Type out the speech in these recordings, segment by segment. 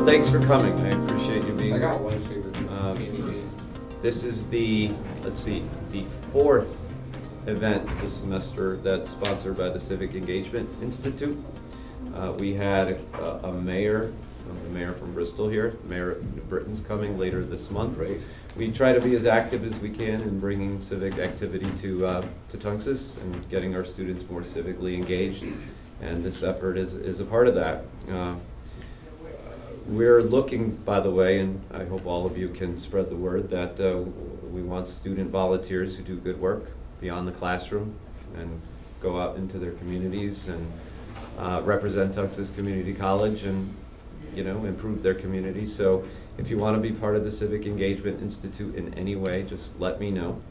thanks for coming. I appreciate you being here. I got one favorite. This is the, let's see, the fourth event this semester that's sponsored by the Civic Engagement Institute. We had a mayor, the mayor from Bristol here, Mayor of Britain's coming later this month. Great. We try to be as active as we can in bringing civic activity to Tunxis and getting our students more civically engaged, and this effort is a part of that. We're looking, by the way, and I hope all of you can spread the word, that we want student volunteers who do good work beyond the classroom and go out into their communities and represent Tunxis Community College and, you know, improve their community. So if you want to be part of the Civic Engagement Institute in any way, just let me know.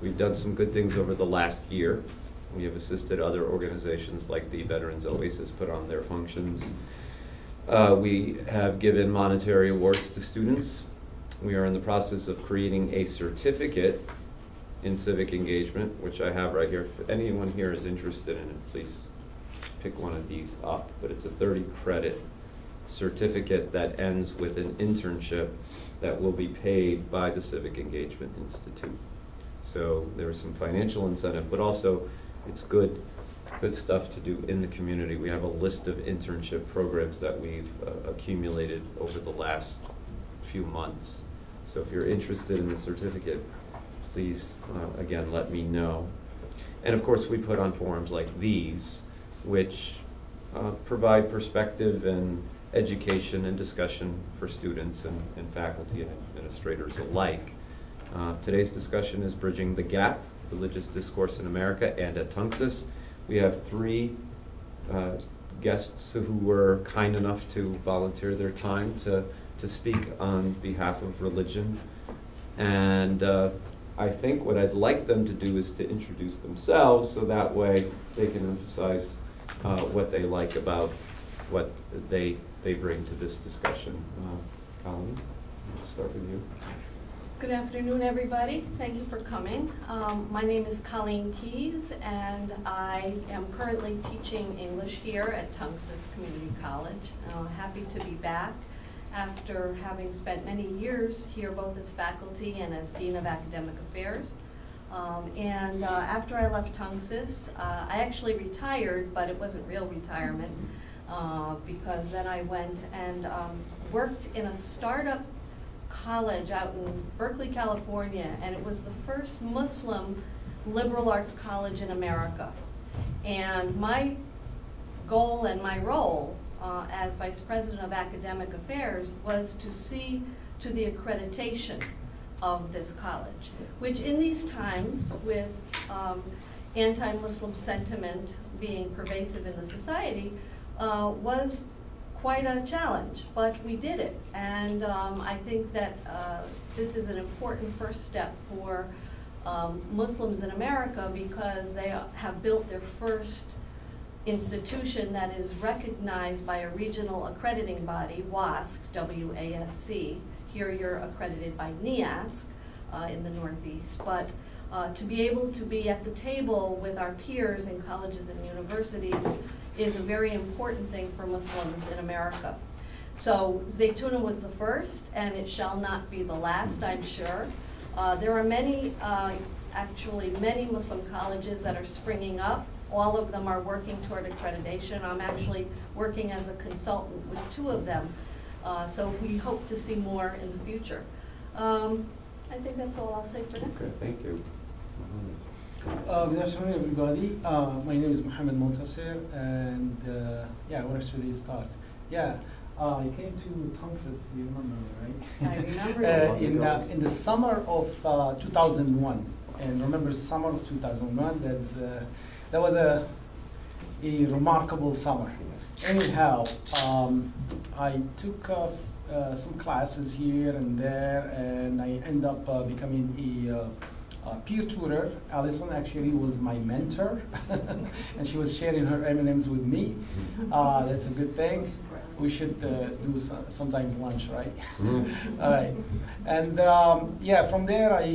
We've done some good things over the last year. We have assisted other organizations like the Veterans Oasis put on their functions. We have given monetary awards to students. We are in the process of creating a certificate in civic engagement, which I have right here. If anyone here is interested in it, please pick one of these up. But it's a 30-credit certificate that ends with an internship that will be paid by the Civic Engagement Institute. So there is some financial incentive, but also it's good stuff to do in the community. We have a list of internship programs that we've accumulated over the last few months. So if you're interested in the certificate, please, again, let me know. And of course, we put on forums like these, which provide perspective and education and discussion for students and faculty and administrators alike. Today's discussion is Bridging the Gap, Religious Discourse in America and at Tunxis. We have three guests who were kind enough to volunteer their time to speak on behalf of religion. And I think what I'd like them to do is to introduce themselves so that way they can emphasize what they like about what they bring to this discussion. Colleen, I'll start with you. Good afternoon, everybody. Thank you for coming. My name is Colleen Keyes, and I am currently teaching English here at Tunxis Community College. Happy to be back after having spent many years here both as faculty and as Dean of Academic Affairs. After I left Tunxis, I actually retired, but it wasn't real retirement because then I went and worked in a startup college out in Berkeley, California, and it was the first Muslim liberal arts college in America. And my goal and my role as Vice President of Academic Affairs was to see to the accreditation of this college, which in these times with anti-Muslim sentiment being pervasive in the society was quite a challenge, but we did it. And I think that this is an important first step for Muslims in America because they have built their first institution that is recognized by a regional accrediting body, WASC, W-A-S-C. Here you're accredited by NIASC in the Northeast. But to be able to be at the table with our peers in colleges and universities is a very important thing for Muslims in America. So Zaytuna was the first, and it shall not be the last, I'm sure. There are many, actually many Muslim colleges that are springing up. All of them are working toward accreditation. I'm actually working as a consultant with 2 of them. So we hope to see more in the future. I think that's all I'll say for now. Okay, thank you. Good afternoon, everybody. My name is Mohammed Montasir, and yeah, where should we start? Yeah, I came to Tunxis, you remember me, right? I remember in the summer of 2001, and remember summer of 2001, that was a remarkable summer. Anyhow, I took some classes here and there, and I ended up becoming a peer tutor. Alison actually was my mentor, and she was sharing her M&Ms with me. That's a good thing. We should do sometimes lunch, right? All right. And yeah, from there I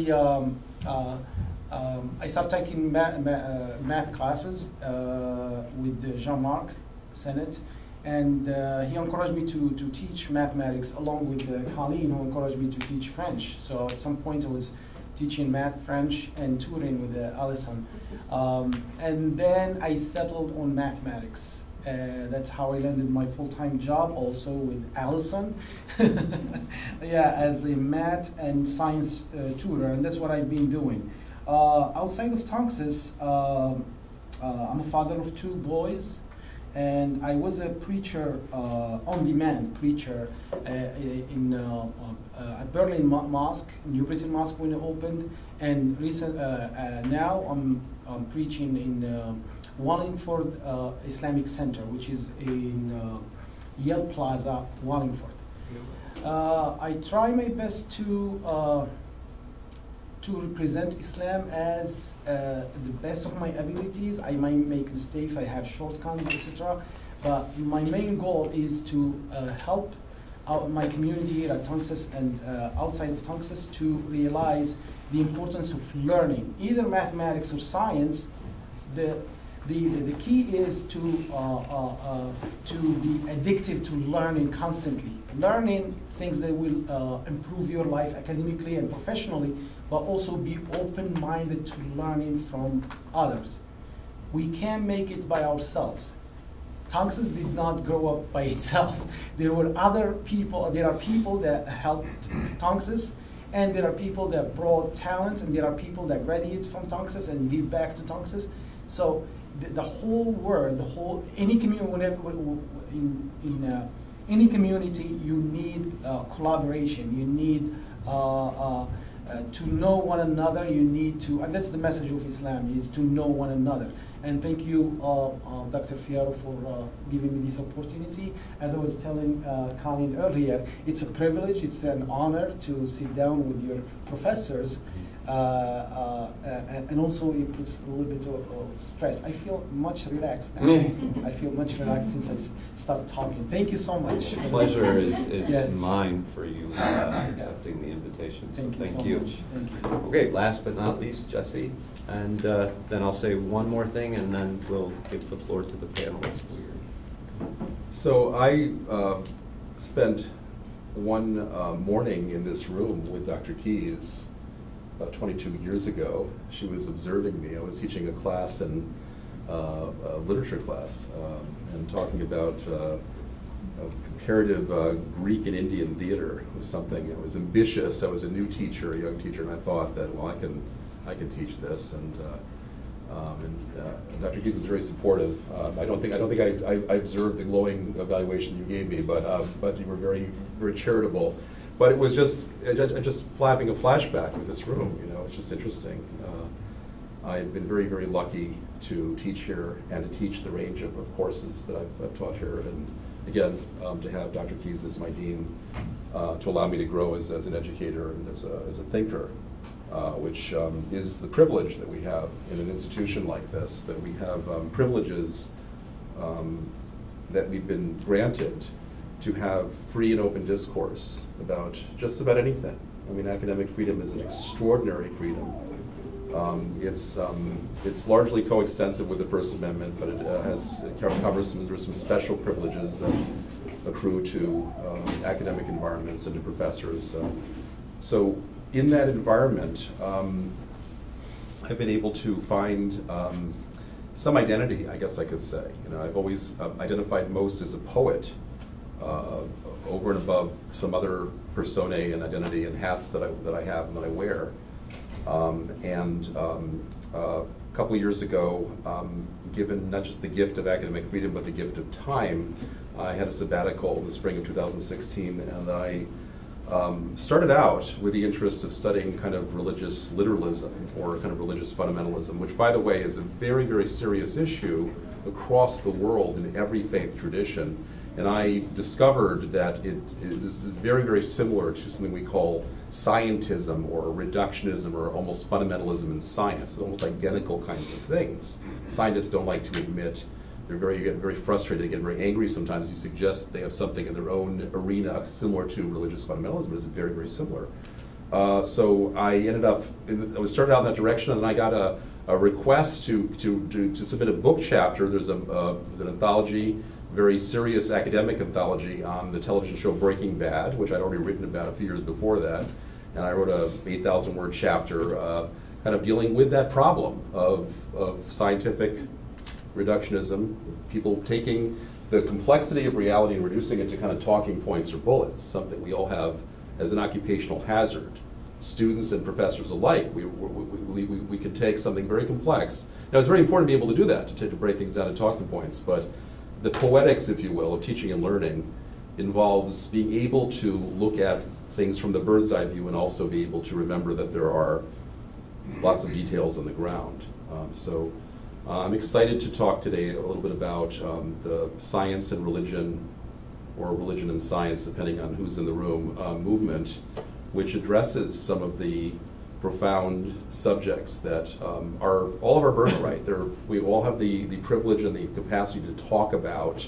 started taking math classes with Jean-Marc Sennett, And he encouraged me to teach mathematics along with Colleen, who encouraged me to teach French. So at some point I was teaching math, French, and tutoring with Allison. And then I settled on mathematics. That's how I landed my full-time job, also with Allison. Yeah, as a math and science tutor, and that's what I've been doing. Outside of Tunxis, I'm a father of 2 boys, and I was a preacher, on-demand preacher in at Berlin Mosque, New Britain Mosque when it opened, and now I'm preaching in Wallingford Islamic Center, which is in Yale Plaza, Wallingford. I try my best to represent Islam as the best of my abilities. I might make mistakes, I have shortcomings, etc. But my main goal is to help my community here at Tunxis and outside of Tunxis to realize the importance of learning, either mathematics or science. The key is to be addictive to learning constantly. Learning things that will improve your life academically and professionally, but also be open-minded to learning from others. We can't make it by ourselves. Tunxis did not grow up by itself. There were other people, there are people that helped Tunxis, and there are people that brought talents, and there are people that graduated from Tunxis and give back to Tunxis. So the whole world, any community, whenever in any community, you need collaboration. You need to know one another. You need to, and that's the message of Islam, is to know one another. And thank you, Dr. Fiaro, for giving me this opportunity. As I was telling Colleen earlier, it's a privilege, it's an honor to sit down with your professors. And also it puts a little bit of stress. I feel much relaxed now. I feel much relaxed since I started talking. Thank you so much. The pleasure is yes. mine for you accepting the invitation. Thank you so you. much. Thank you. Okay, last but not least, Jesse. And then I'll say one more thing, and then we'll give the floor to the panelists. So I spent one morning in this room with Dr. Keyes about 22 years ago. She was observing me. I was teaching a class, a literature class, and talking about comparative Greek and Indian theater. It was something, it was ambitious. I was a new teacher, a young teacher, and I thought that, well, I can teach this, and Dr. Keyes was very supportive. I don't think I observed the glowing evaluation you gave me, but you were very, very charitable. But it was just having a flashback with this room. You know, it's just interesting. I've been very, very lucky to teach here and to teach the range of courses that I've taught here, and again, to have Dr. Keyes as my dean, to allow me to grow as an educator and as a thinker. Which is the privilege that we have in an institution like this, that we have privileges that we've been granted to have free and open discourse about just about anything. I mean, academic freedom is an extraordinary freedom. It's largely coextensive with the First Amendment, but it covers some special privileges that accrue to academic environments and to professors. So in that environment, I've been able to find some identity, I guess I could say. You know, I've always identified most as a poet, over and above some other personae and identity and hats that I have and that I wear. A couple of years ago, given not just the gift of academic freedom, but the gift of time, I had a sabbatical in the spring of 2016, and I started out with the interest of studying kind of religious literalism or kind of religious fundamentalism, which, by the way, is a very, very serious issue across the world in every faith tradition. And I discovered that it is very, very similar to something we call scientism or reductionism or almost fundamentalism in science. It's almost identical kinds of things. Scientists don't like to admit. They get very frustrated, they get very angry sometimes. You suggest they have something in their own arena similar to religious fundamentalism, but it's very, very similar. So I ended up, I started out in that direction, and then I got a request to submit a book chapter. There's an anthology very serious academic anthology on the television show Breaking Bad, which I'd already written about a few years before that. And I wrote a 8,000-word chapter kind of dealing with that problem of scientific reductionism, people taking the complexity of reality and reducing it to kind of talking points or bullets, something we all have as an occupational hazard. Students and professors alike, we can take something very complex. Now, it's very important to be able to do that, to break things down to talking points, but the poetics, if you will, of teaching and learning involves being able to look at things from the bird's eye view and also be able to remember that there are lots of details on the ground. I'm excited to talk today a little bit about the science and religion, or religion and science, depending on who's in the room, movement, which addresses some of the profound subjects that are all of our birthright. We all have the privilege and the capacity to talk about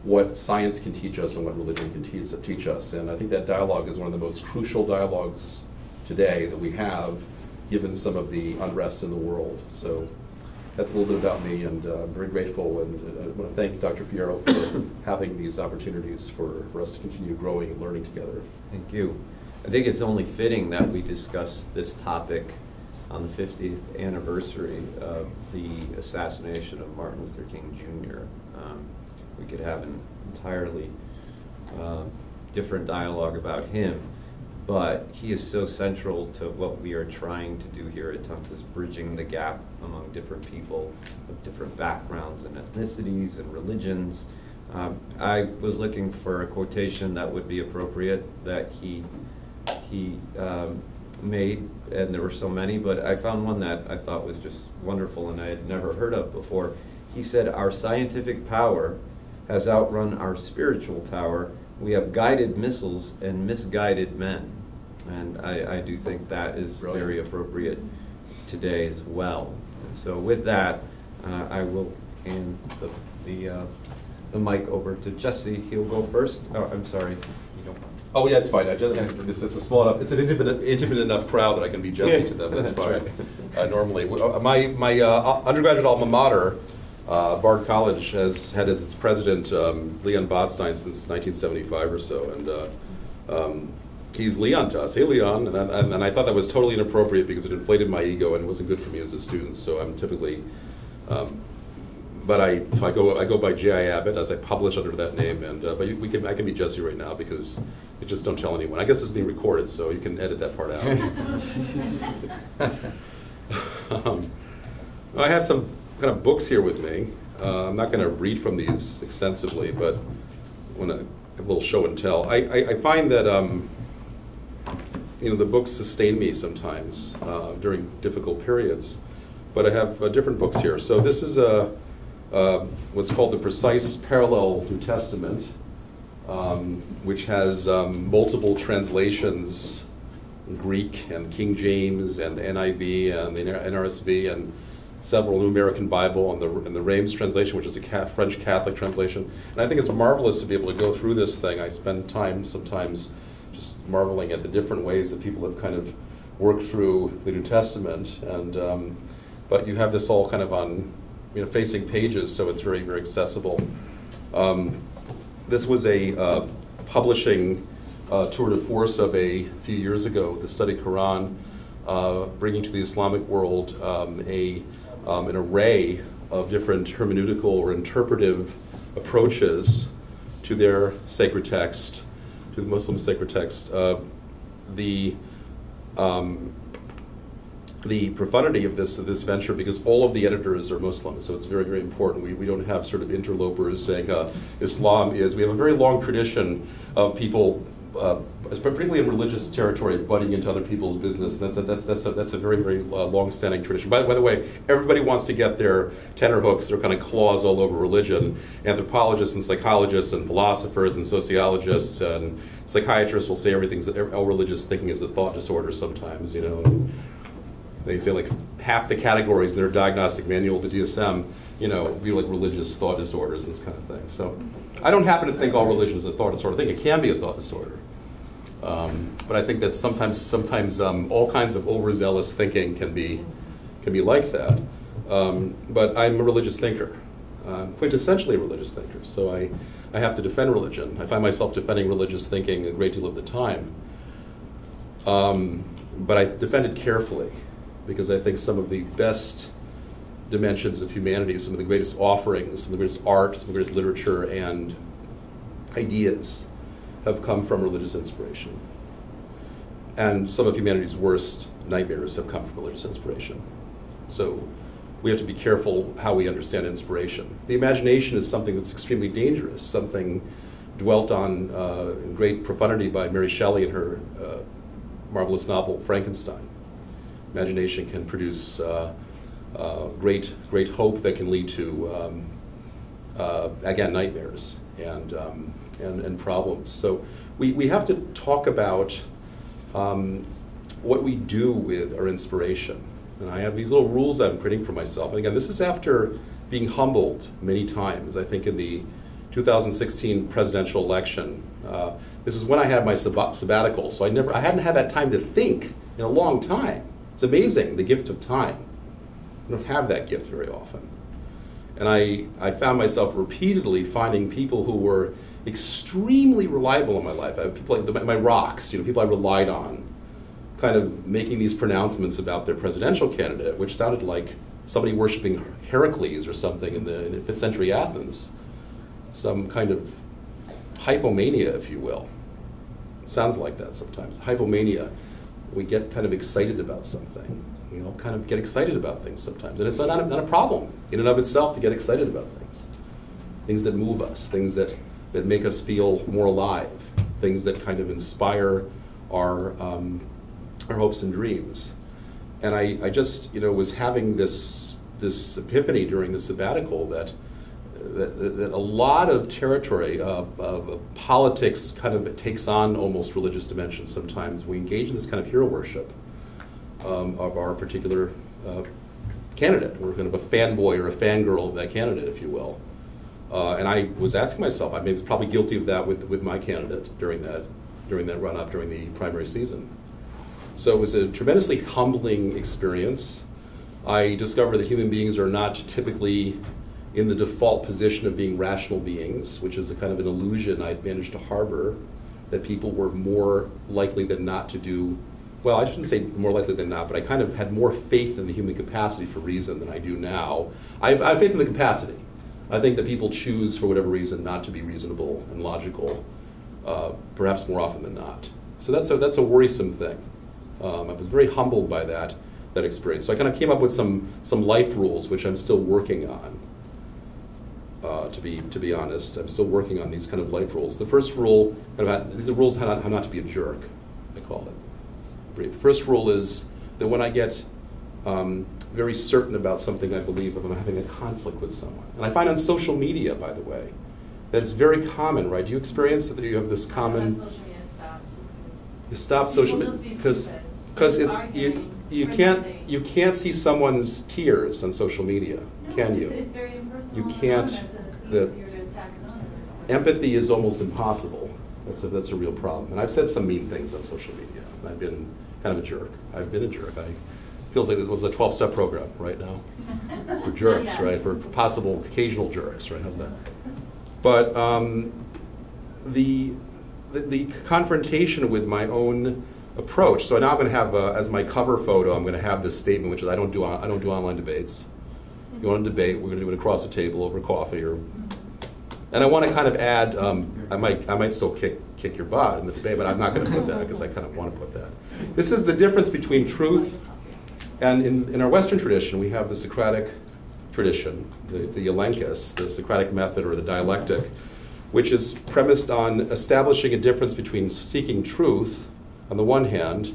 what science can teach us and what religion can teach us. And I think that dialogue is one of the most crucial dialogues today that we have, given some of the unrest in the world. So that's a little bit about me, and I'm very grateful, and I want to thank Dr. Fierro for having these opportunities for us to continue growing and learning together. Thank you. I think it's only fitting that we discuss this topic on the 50th anniversary of the assassination of Martin Luther King Jr. We could have an entirely different dialogue about him, but he is so central to what we are trying to do here at Tunxis, bridging the gap among different people of different backgrounds and ethnicities and religions. I was looking for a quotation that would be appropriate that he made, and there were so many, but I found one that I thought was just wonderful and I had never heard of before. He said, "Our scientific power has outrun our spiritual power. We have guided missiles and misguided men." And I do think that is Brilliant. Very appropriate today as well. And so with that, I will hand the mic over to Jesse. He'll go first. Oh, I'm sorry. You don't. Oh yeah, it's fine. It's a small enough. It's an intimate enough crowd that I can be Jesse to them. That's fine. Right. Normally, my undergraduate alma mater, Bard College, has had as its president Leon Bodstein since 1975 or so, and he's Leon to us. Hey, Leon, and I thought that was totally inappropriate because it inflated my ego and wasn't good for me as a student. So I'm typically. But I go by J.I. Abbott as I publish under that name, and but I can be Jesse right now because you just don't tell anyone. I guess it's being recorded, so you can edit that part out. I have some kind of books here with me. I'm not going to read from these extensively, but I want to have a little show and tell. I find that the books sustain me sometimes during difficult periods, but I have different books here. So this is what's called the Precise Parallel New Testament, which has multiple translations, Greek and King James and the NIV and the NRSV and several New American Bible and the Reims translation, which is a French Catholic translation. And I think it's marvelous to be able to go through this thing. I spend time sometimes just marveling at the different ways that people have kind of worked through the New Testament. And but you have this all kind of on facing pages, so it's very, very accessible. This was a publishing tour de force of a few years ago, the Study Quran, bringing to the Islamic world an array of different hermeneutical or interpretive approaches to their sacred text, to the Muslim sacred text. The profundity of this venture, because all of the editors are Muslim, so it's very, very important. We don't have sort of interlopers saying Islam is. We have a very long tradition of people, particularly in religious territory, butting into other people's business. That's a very, very long-standing tradition. By the way, everybody wants to get their tenterhooks, their kind of claws all over religion. Anthropologists and psychologists and philosophers and sociologists and psychiatrists will say all religious thinking is a thought disorder sometimes, They say like half the categories in their diagnostic manual, the DSM, be like religious thought disorders and this kind of thing. So I don't happen to think all religion is a thought disorder. I think it can be a thought disorder. But I think that sometimes all kinds of overzealous thinking can be like that. But I'm a religious thinker. I'm quintessentially a religious thinker, so I have to defend religion. I find myself defending religious thinking a great deal of the time. But I defend it carefully, because I think some of the best dimensions of humanity, some of the greatest offerings, some of the greatest art, some of the greatest literature and ideas have come from religious inspiration. And some of humanity's worst nightmares have come from religious inspiration. So we have to be careful how we understand inspiration. The imagination is something that's extremely dangerous, something dwelt on in great profundity by Mary Shelley in her marvelous novel, Frankenstein. Imagination can produce great hope that can lead to, again, nightmares and problems. So we have to talk about what we do with our inspiration. And I have these little rules I'm creating for myself. And again, this is after being humbled many times. I think in the 2016 presidential election, this is when I had my sabbatical, so I hadn't had that time to think in a long time. It's amazing, the gift of time. I don't have that gift very often. And I found myself repeatedly finding people who were extremely reliable in my life. People like my rocks, people I relied on, kind of making these pronouncements about their presidential candidate, which sounded like somebody worshiping Heracles or something in the 5th century Athens. Some kind of hypomania, if you will. It sounds like that sometimes. Hypomania, we get kind of excited about something. Kind of get excited about things sometimes. And it's not a problem in and of itself to get excited about things. Things that move us, things that make us feel more alive, things that kind of inspire our hopes and dreams. And I just, was having this epiphany during the sabbatical that a lot of territory of politics kind of takes on almost religious dimensions sometimes. We engage in this kind of hero worship of our particular candidate. We're kind of a fanboy or a fangirl of that candidate, if you will. And I was asking myself, I was probably guilty of that with my candidate during that run-up, during the primary season. So it was a tremendously humbling experience. I discovered that human beings are not typically in the default position of being rational beings, which is a kind of an illusion I'd managed to harbor, that people were more likely than not to do, well, I shouldn't say more likely than not, but I kind of had more faith in the human capacity for reason than I do now. I have faith in the capacity. I think that people choose, for whatever reason, not to be reasonable and logical, perhaps more often than not. So that's a worrisome thing. I was very humbled by that experience. So I kind of came up with some life rules, which I'm still working on. To be honest, I'm still working on these kind of life rules. The first rule, these are rules how not to be a jerk, I call it. The first rule is that when I get very certain about something I believe, if I'm having a conflict with someone, and I find on social media, by the way, that it's very common, right? Do you experience that you have this common? Social media you stop social media because it's you can't see someone's tears on social media, can you? It's very impersonal. You can't. Empathy is almost impossible. That's a real problem. And I've said some mean things on social media. I've been kind of a jerk. I've been a jerk. Feels like this was a 12-step program right now for jerks, right? For possible occasional jerks, right? How's that? But the confrontation with my own approach. So now I'm going to have as my cover photo. I'm going to have this statement, which is I don't do online debates. You want to debate? We're going to do it across the table over coffee, and I want to kind of add. I might still kick your butt in the debate, but I'm not going to put that because I kind of want to put that. This is the difference between truth. And in our Western tradition, we have the Socratic tradition, the Elenchus, the Socratic method or the dialectic, which is premised on establishing a difference between seeking truth on the one hand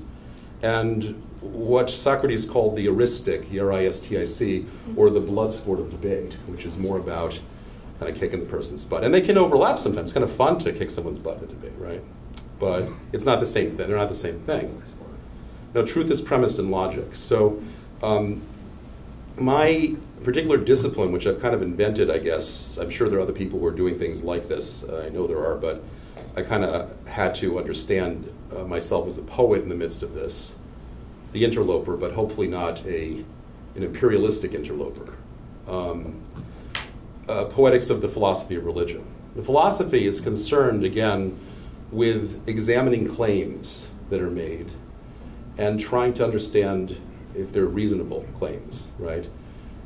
and what Socrates called the eristic, E-R-I-S-T-I-C, or the blood sport of debate, which is more about kind of kicking the person's butt. And they can overlap sometimes. It's kind of fun to kick someone's butt in a debate, right? But it's not the same thing. They're not the same thing. No, truth is premised in logic. So my particular discipline, which I've kind of invented, I guess, I'm sure there are other people who are doing things like this. I know there are, but I kind of had to understand myself as a poet in the midst of this, the interloper, but hopefully not an imperialistic interloper. poetics of the philosophy of religion. The philosophy is concerned, again, with examining claims that are made and trying to understand if they're reasonable claims, right?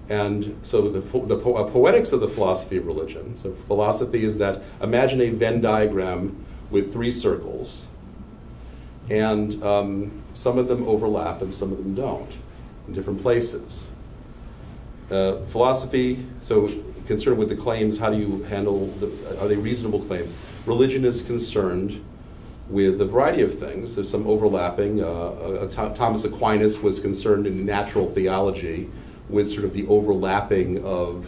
And so poetics of the philosophy of religion. So philosophy is that, imagine a Venn diagram with 3 circles, and some of them overlap and some of them don't, in different places. Philosophy, so concerned with the claims, how do you handle, are they reasonable claims? Religion is concerned with a variety of things. There's some overlapping. Thomas Aquinas was concerned in natural theology with sort of the overlapping of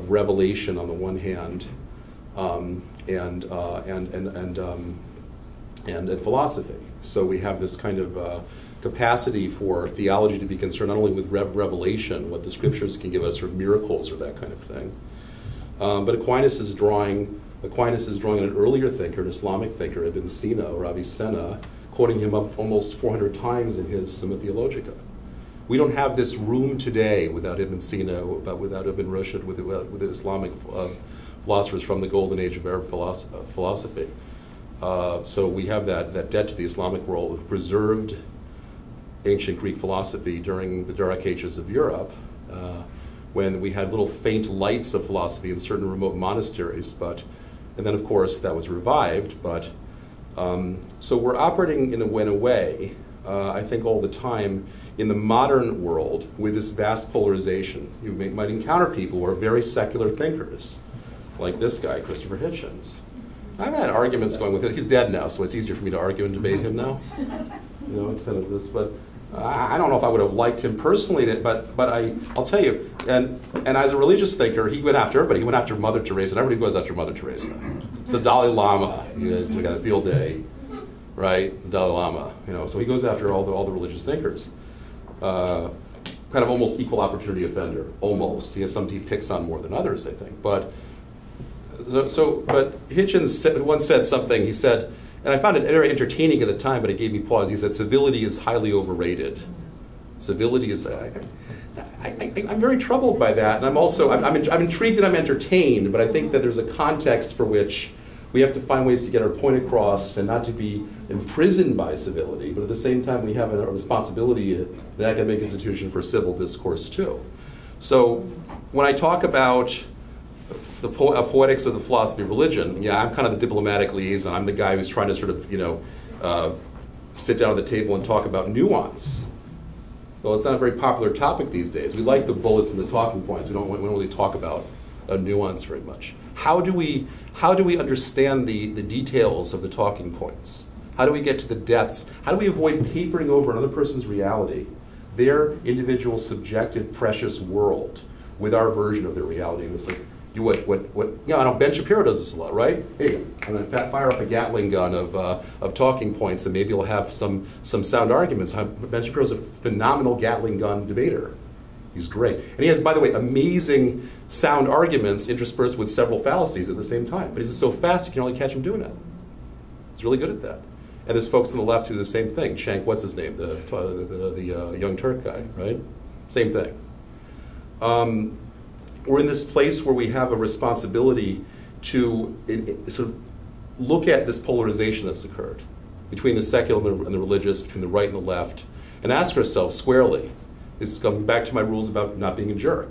revelation on the one hand, and philosophy. So we have this kind of capacity for theology to be concerned not only with revelation, what the scriptures can give us, or miracles or that kind of thing, but Aquinas is drawing on an earlier thinker, an Islamic thinker, Ibn Sina or Avicenna, quoting him up almost 400 times in his Summa Theologica. We don't have this room today without Ibn Sina, without Ibn Rushd, with the Islamic philosophers from the golden age of Arab philosophy. So we have that debt to the Islamic world, who preserved ancient Greek philosophy during the Dark Ages of Europe, when we had little faint lights of philosophy in certain remote monasteries, and then of course that was revived, so we're operating in a way, I think all the time, in the modern world with this vast polarization. You might encounter people who are very secular thinkers, like this guy, Christopher Hitchens. I've had arguments going with him. He's dead now, so it's easier for me to argue and debate him now. You know, it's kind of this, but I don't know if I would have liked him personally, but I'll tell you, and as a religious thinker, he went after everybody. He went after Mother Teresa, and everybody goes after Mother Teresa. The Dalai Lama, you got a field day, right? The Dalai Lama, you know, so he goes after all the religious thinkers. Kind of almost equal opportunity offender, almost. He picks on more than others, I think. But Hitchens once said something. He said, and I found it very entertaining at the time, but it gave me pause. He said, "Civility is highly overrated." Civility is. I'm very troubled by that, and I'm intrigued and I'm entertained. But I think that there's a context for which we have to find ways to get our point across and not to be imprisoned by civility. But at the same time, we have a responsibility in an academic institution for civil discourse too. So when I talk about the poetics of the philosophy of religion, yeah, I'm kind of the diplomatic liaison. I'm the guy who's trying to sort of, sit down at the table and talk about nuance. Well, it's not a very popular topic these days. We like the bullets and the talking points. We don't really talk about nuance very much. How do we understand the details of the talking points? How do we get to the depths? How do we avoid papering over another person's reality, their individual, subjective, precious world, with our version of their reality? And it's like, I know Ben Shapiro does this a lot, right? Hey, I'm going to fire up a Gatling gun of talking points, and maybe you'll have some sound arguments. Ben Shapiro's a phenomenal Gatling gun debater. He's great. And he has, by the way, amazing sound arguments interspersed with several fallacies at the same time. But he's so fast, you can only catch him doing it. He's really good at that. And there's folks on the left who do the same thing. Shank, what's his name? The Young Turk guy, right? Same thing. We're in this place where we have a responsibility to sort of look at this polarization that's occurred between the secular and the religious, between the right and the left, and ask ourselves squarely, this is coming back to my rules about not being a jerk.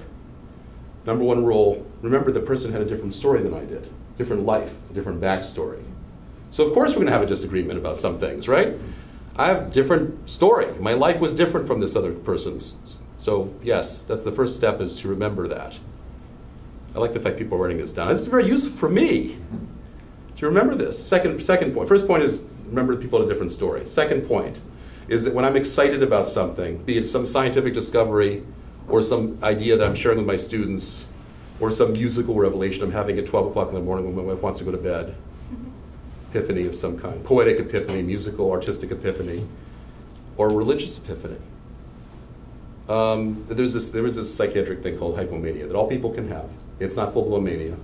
Number one rule, remember the person had a different story than I did, different life, a different backstory. So of course we're gonna have a disagreement about some things, right? I have a different story. My life was different from this other person's. So yes, that's the first step, is to remember that. I like the fact people are writing this down. This is very useful for me to remember this. Second point. First point is remember people had a different story. Second point is that when I'm excited about something, be it some scientific discovery or some idea that I'm sharing with my students or some musical revelation I'm having at 12 o'clock in the morning when my wife wants to go to bed, epiphany of some kind, poetic epiphany, musical, artistic epiphany, or religious epiphany. There was this psychiatric thing called hypomania that all people can have. It's not full-blown mania.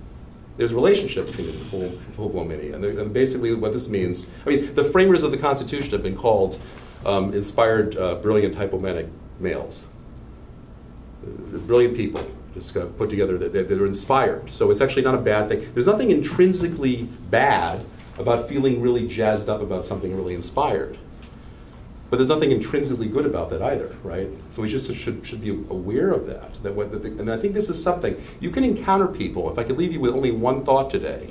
There's a relationship between full-blown mania. And basically what this means, I mean, the framers of the Constitution have been called inspired, brilliant hypomanic males. Brilliant people, just kind of put together that they're inspired. So it's actually not a bad thing. There's nothing intrinsically bad about feeling really jazzed up about something really inspired. But there's nothing intrinsically good about that either, right? So we just should be aware of that. And I think this is something, you can encounter people, if I could leave you with only one thought today,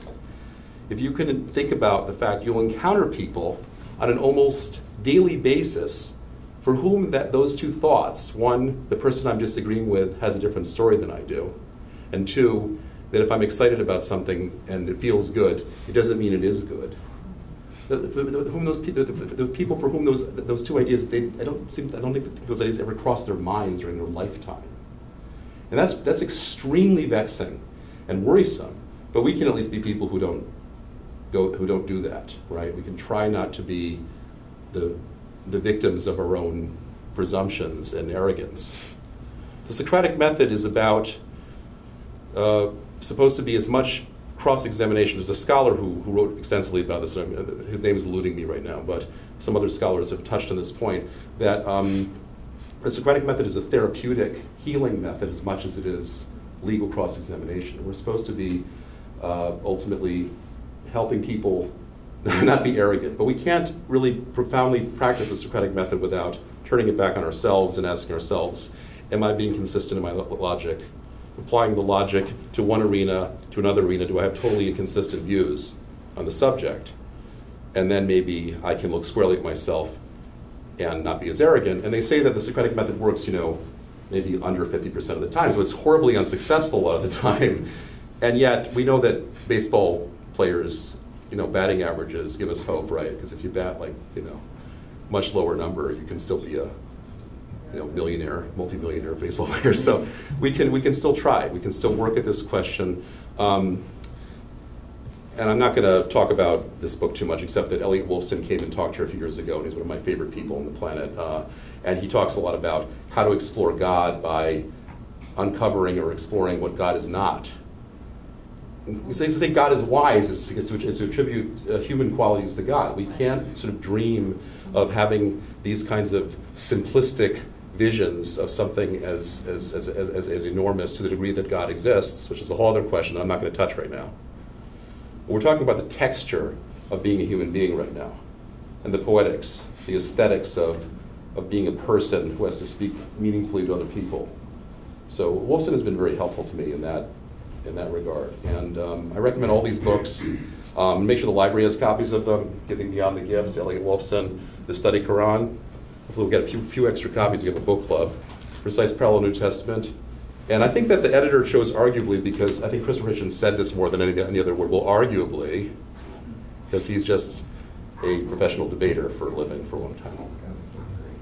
if you can think about the fact you'll encounter people on an almost daily basis for whom those two thoughts, one, the person I'm disagreeing with has a different story than I do, and two, that if I'm excited about something and it feels good, it doesn't mean it is good. Those people for whom those two ideas, I don't think those ideas ever cross their minds during their lifetime. And that's extremely vexing and worrisome. But we can at least be people who don't do that, right? We can try not to be the victims of our own presumptions and arrogance. The Socratic method is about supposed to be as much cross-examination. There's a scholar who wrote extensively about this. His name is eluding me right now, but some other scholars have touched on this point, that the Socratic method is a therapeutic healing method as much as it is legal cross-examination. We're supposed to be ultimately helping people not be arrogant, but we can't really profoundly practice the Socratic method without turning it back on ourselves and asking ourselves, am I being consistent in my logic? Applying the logic to one arena, to another arena, do I have totally inconsistent views on the subject? And then maybe I can look squarely at myself and not be as arrogant. And they say that the Socratic method works, maybe under 50% of the time, so it's horribly unsuccessful a lot of the time. And yet, we know that baseball players, batting averages give us hope, right? Because if you bat much lower number, you can still be a millionaire, multi-millionaire baseball player. So we can still try. We can still work at this question. And I'm not going to talk about this book too much, except that Elliot Wolfson came and talked here a few years ago, and he's one of my favorite people on the planet. And he talks a lot about how to explore God by uncovering or exploring what God is not. We say God is wise is to attribute human qualities to God. We can't sort of dream of having these kinds of simplistic visions of something as enormous to the degree that God exists, which is a whole other question that I'm not going to touch right now. We're talking about the texture of being a human being right now, and the poetics, the aesthetics of being a person who has to speak meaningfully to other people. So Wolfson has been very helpful to me in that regard. And I recommend all these books. Make sure the library has copies of them. Giving Beyond the Gift, Elliot Wolfson, The Study Quran. Hopefully we'll get a few extra copies. We have a book club. Precise Parallel New Testament. And I think that the editor chose arguably, because I think Christopher Hitchens said this more than any other word, well, arguably, because he's just a professional debater for a living for a long time.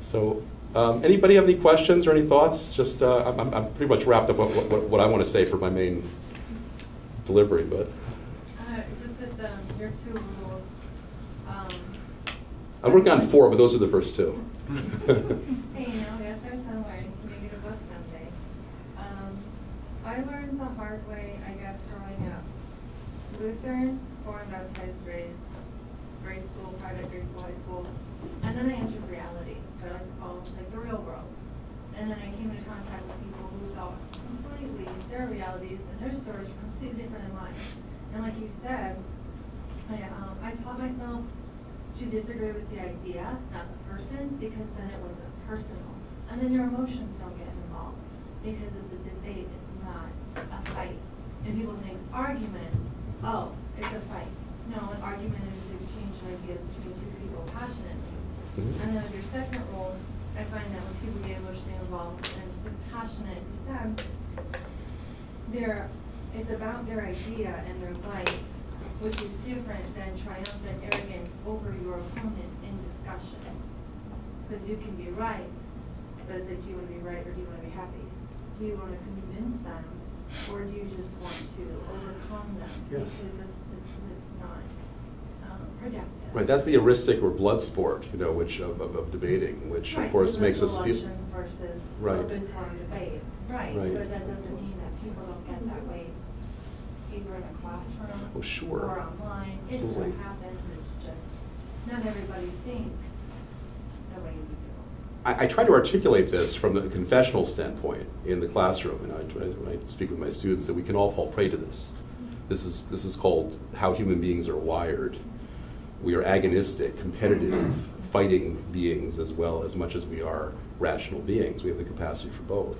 So anybody have any questions or any thoughts? Just I'm pretty much wrapped up what I want to say for my main delivery, but just with your two rules. I'm working on 4, but those are the first 2. Hey, yes, there's somewhere. You can make it a book someday. I learned the hard way, I guess, growing up. Lutheran, foreign baptized, raised, grade school, private grade school, high school, and then I entered reality, what I like to call the real world. And then I came into contact with people who thought completely their realities and their stories were completely different than mine. And like you said, I taught myself to disagree with the idea, not the person, because then it wasn't personal. And then your emotions don't get involved, because it's a debate, it's not a fight. And people think argument, oh, it's a fight. No, an argument is an exchange of ideas between two people passionately. And then with your second rule, I find that when people get emotionally involved and passionate, you said, it's about their idea and their life, which is different than triumphant arrogance over your opponent in discussion. Because you can be right, but it's like, do you want to be right or do you want to be happy? Do you want to convince them, or do you just want to overcome them? Yes. Because it's not productive. Right, that's the heuristic or blood sport, which of debating, which right. of course makes us feel. Versus right. open forum debate. Right. But that doesn't mean that people don't get that way, either in a classroom or online. It still happens. It's just not everybody thinks the way we do. I try to articulate this from the confessional standpoint in the classroom, and when I speak with my students, that we can all fall prey to this. This is called how human beings are wired. We are agonistic, competitive, fighting beings as much as we are rational beings. We have the capacity for both,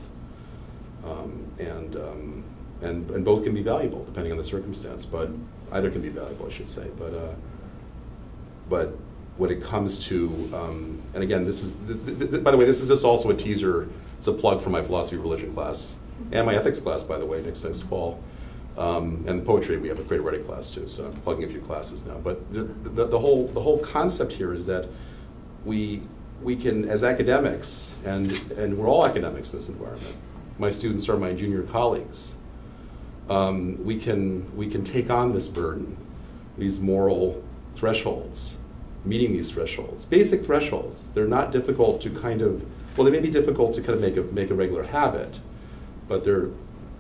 and both can be valuable depending on the circumstance. But either can be valuable, I should say. But when it comes to, and again, this is, by the way, this is just also a teaser. It's a plug for my philosophy of religion class and my ethics class, by the way, next fall. And the poetry, we have a creative writing class too, so I'm plugging a few classes now. But the whole concept here is that we can, as academics, and we're all academics in this environment. My students are my junior colleagues. We can take on this burden, these moral thresholds, meeting these thresholds, basic thresholds. They're not difficult to well, they may be difficult to kind of make a regular habit, but they're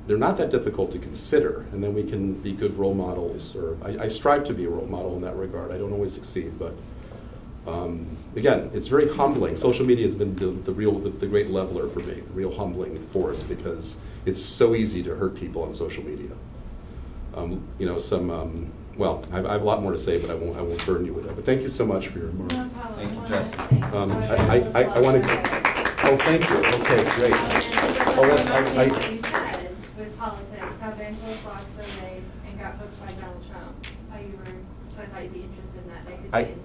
not that difficult to consider, and then we can be good role models, or I strive to be a role model in that regard. I don't always succeed, but again, it's very humbling. Social media has been the great leveler for me, the real humbling force, because it's so easy to hurt people on social media. Well, I have a lot more to say, but I won't burden you with that. But thank you so much for your remarks. No problem. Thank you, Jess. I want to. Oh, thank you. Okay, great. Oh, that's What you said with politics, how Van Gogh lost their way and got hooked by Donald Trump. How you were, so I thought you'd be interested in that.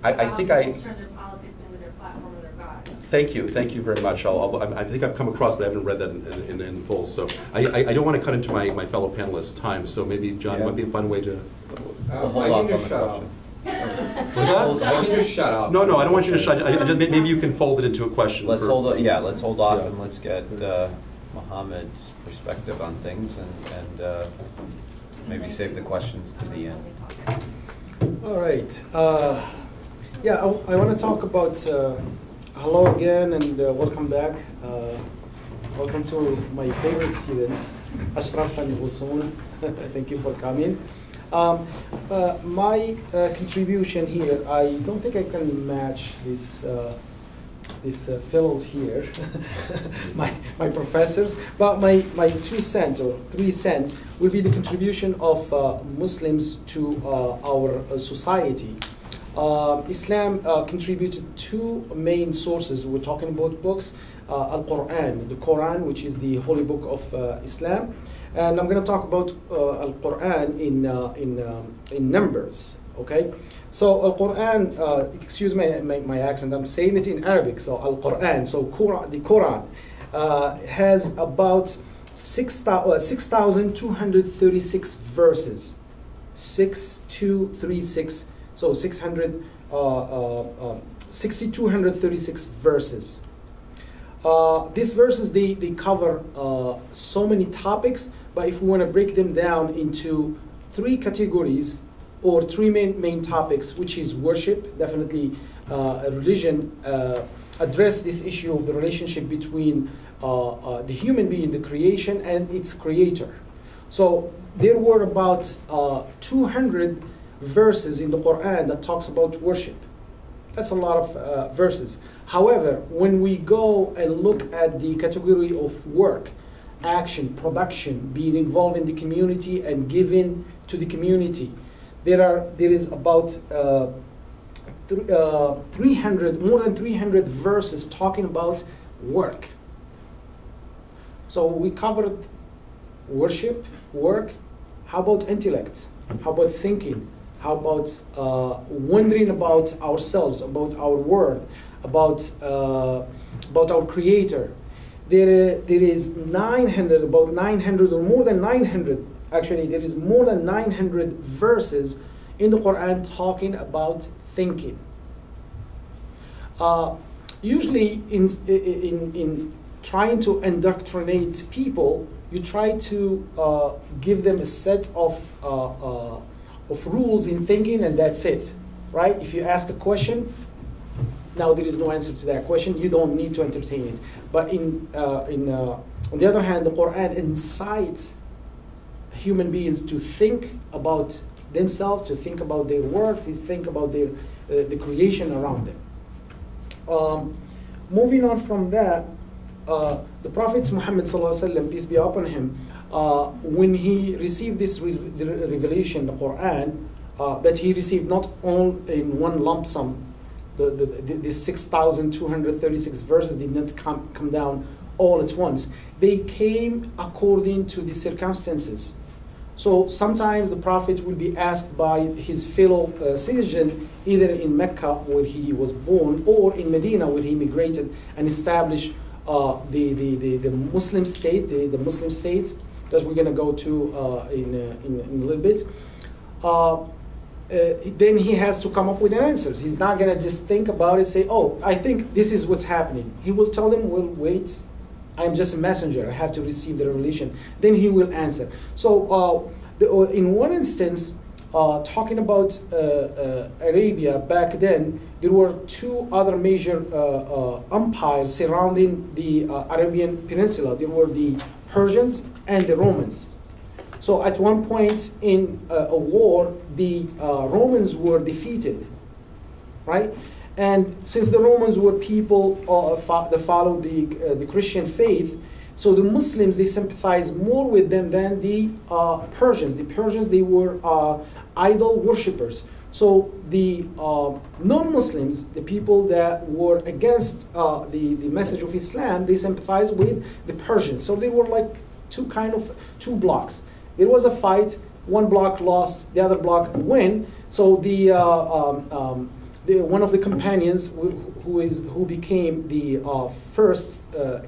I think turned their politics into their platform or their god. Thank you very much. I think I've come across, but I haven't read that in full. So I don't want to cut into my fellow panelists' time. So maybe John might be a fun way to. Hold I off can on just the shut up. What's that? I can just shut up. No, I don't want you to shut. Maybe you can fold it into a question. Let's hold off Yeah. and let's get Mohammed's perspective on things, and maybe save the questions to the end. All right. Yeah, I want to talk about hello again and welcome back. Welcome to my favorite students, Ashraf and Usun. Thank you for coming. My contribution here, I don't think I can match these fellows here, my professors, but my 2 cents or 3 cents will be the contribution of Muslims to our society. Islam contributed 2 main sources. We're talking about books, Al-Quran, the Quran, which is the holy book of Islam. And I'm going to talk about Al-Quran in numbers, okay? So Al-Quran, excuse my accent, I'm saying it in Arabic, so Al-Quran, so the Quran has about 6,236 verses, 6236, so 6,236 verses. These verses, they cover so many topics, but if we want to break them down into 3 categories or 3 main topics, which is worship, definitely religion address this issue of the relationship between the human being, the creation, and its creator. So there were about 200 verses in the Quran that talks about worship. That's a lot of verses. However, when we go and look at the category of work, action, production, being involved in the community and giving to the community, there is about 300, more than 300 verses talking about work. So we covered worship, work. How about intellect? How about thinking? How about wondering about ourselves, about our world, about our Creator? There is 900, about 900 or more than 900. Actually, there is more than 900 verses in the Quran talking about thinking. Usually, in trying to indoctrinate people, you try to give them a set of rules in thinking, and that's it, right? If you ask a question, now there is no answer to that question, you don't need to entertain it. But on the other hand, the Quran incites human beings to think about themselves, to think about their work, to think about the creation around them. moving on from that, the Prophet Muhammad ﷺ, peace be upon him, when he received this the revelation, the Quran, that he received not all in one lump sum, the 6,236 verses did not come down all at once. They came according to the circumstances. So sometimes the Prophet will be asked by his fellow citizen, either in Mecca where he was born, or in Medina where he immigrated and established the Muslim state, the Muslim states that we're going to go to in a little bit. Then he has to come up with an answer. He's not going to just think about it, say, oh, I think this is what's happening. He will tell them, well, wait, I'm just a messenger. I have to receive the revelation. Then he will answer. So in one instance, talking about Arabia back then, there were two other major empires surrounding the Arabian Peninsula. There were the Persians and the Romans. So at one point in a war, the Romans were defeated, right? And since the Romans were people that followed the Christian faith, so the Muslims, they sympathized more with them than the Persians. The Persians, they were idol worshippers. So the non-Muslims, the people that were against the message of Islam, they sympathized with the Persians. So they were like two blocks. There was a fight. One block lost, the other block win. So one of the companions who became the first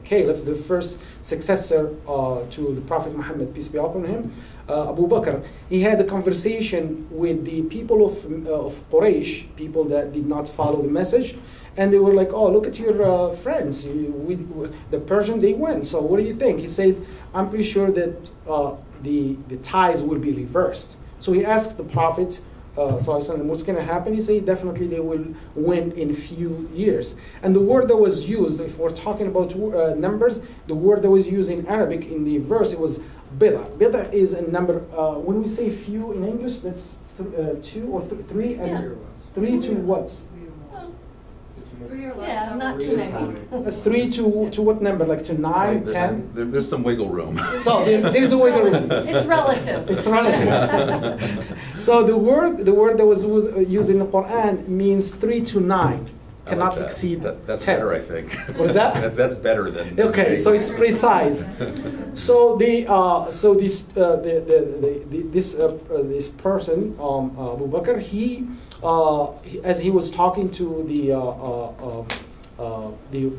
caliph, the first successor to the Prophet Muhammad, peace be upon him, Abu Bakr, he had a conversation with the people of Quraysh, people that did not follow the message, and they were like, oh, look at your friends, the Persian, they win, so what do you think? He said, I'm pretty sure that the tides will be reversed. So he asked the Prophet, what's going to happen? He said, definitely they will win in a few years. And the word that was used, if we're talking about numbers, the word that was used in Arabic in the verse, it was bid'a. Bid'a is a number, when we say few in English, that's 2 or 3, and Yeah. 3 to what? 3 or less. Yeah, not too many. 3 to what number? Like to 9, 10? There's some wiggle room. So there's a wiggle room. It's relative. It's relative. So the word that was used in the Quran means 3 to 9. Cannot exceed That's 10. better, I think. What is that? That's better than. Okay, so it's precise. So this person, Abu Bakr, he as he was talking to the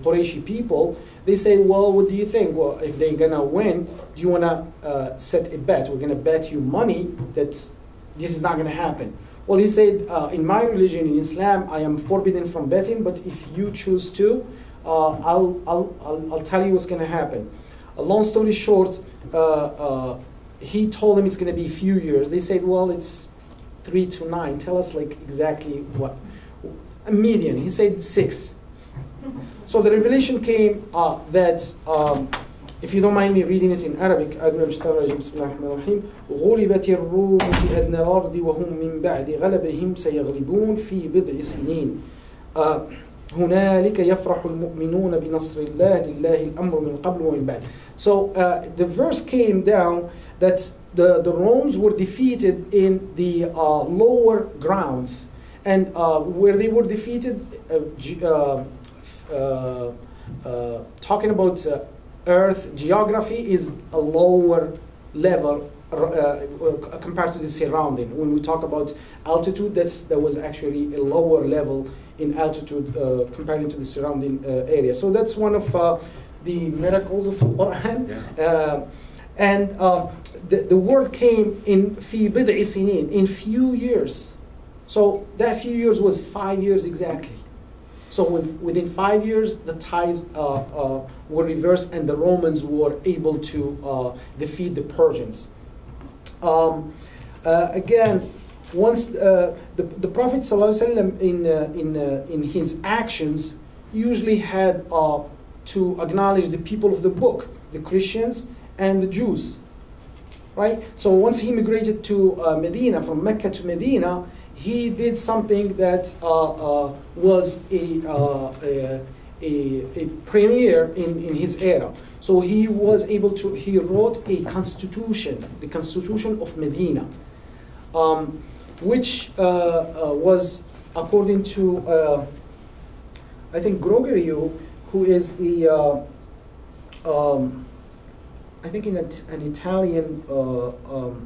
Qurayshi people, they say, well, what do you think? Well, if they're gonna win, do you wanna set a bet? We're gonna bet you money that this is not gonna happen. Well, he said, in my religion, in Islam, I am forbidden from betting, but if you choose to, I'll tell you what's going to happen. A long story short, he told them it's going to be a few years. They said, well, it's 3 to 9. Tell us like exactly what. A median. He said 6. So the revelation came that, if you don't mind me reading it in Arabic, غُلِبَتِ الرُّومُ فِي أَدْنَى الْأَرْضِ وَهُمْ مِنْ بَعْدِ غَلَبِهِمْ سَيَغْلِبُونَ فِي بِضْعِ سِنِينَ هُنَالِكَ يَفْرَحُ الْمُؤْمِنُونَ بِنَصْرِ اللَّهِ لِلَّهِ الْأَمْرُ مِنْ قَبْلُ وَمِنْ بَعْدِ. So the verse came down that the Romans were defeated in the lower grounds, and where they were defeated, talking about Earth geography is a lower level compared to the surrounding. When we talk about altitude, that was actually a lower level in altitude compared to the surrounding area. So that's one of the miracles of the Quran. Yeah. And the word came in fi bid'i sinin, in few years. So that few years was 5 years exactly. So within 5 years, the tides were reversed, and the Romans were able to defeat the Persians. Again, once the Prophet ﷺ in his actions usually had to acknowledge the people of the book, the Christians and the Jews, right? So once he immigrated to Medina, from Mecca to Medina, he did something that was a a premier in his era. So he was able to, he wrote a constitution, the Constitution of Medina, which was according to, I think, Gregorio, who is a, I think an Italian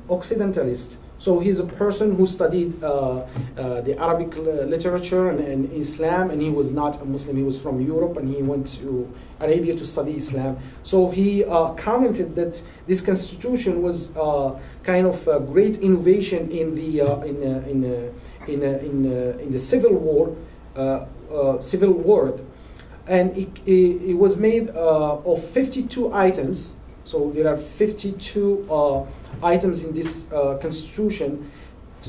Occidentalist. So he's a person who studied the Arabic literature and Islam, and he was not a Muslim. He was from Europe, and he went to Arabia to study Islam. So he commented that this constitution was kind of a great innovation in the civil war, civil world, and it was made of 52 items. So there are 52 items in this constitution.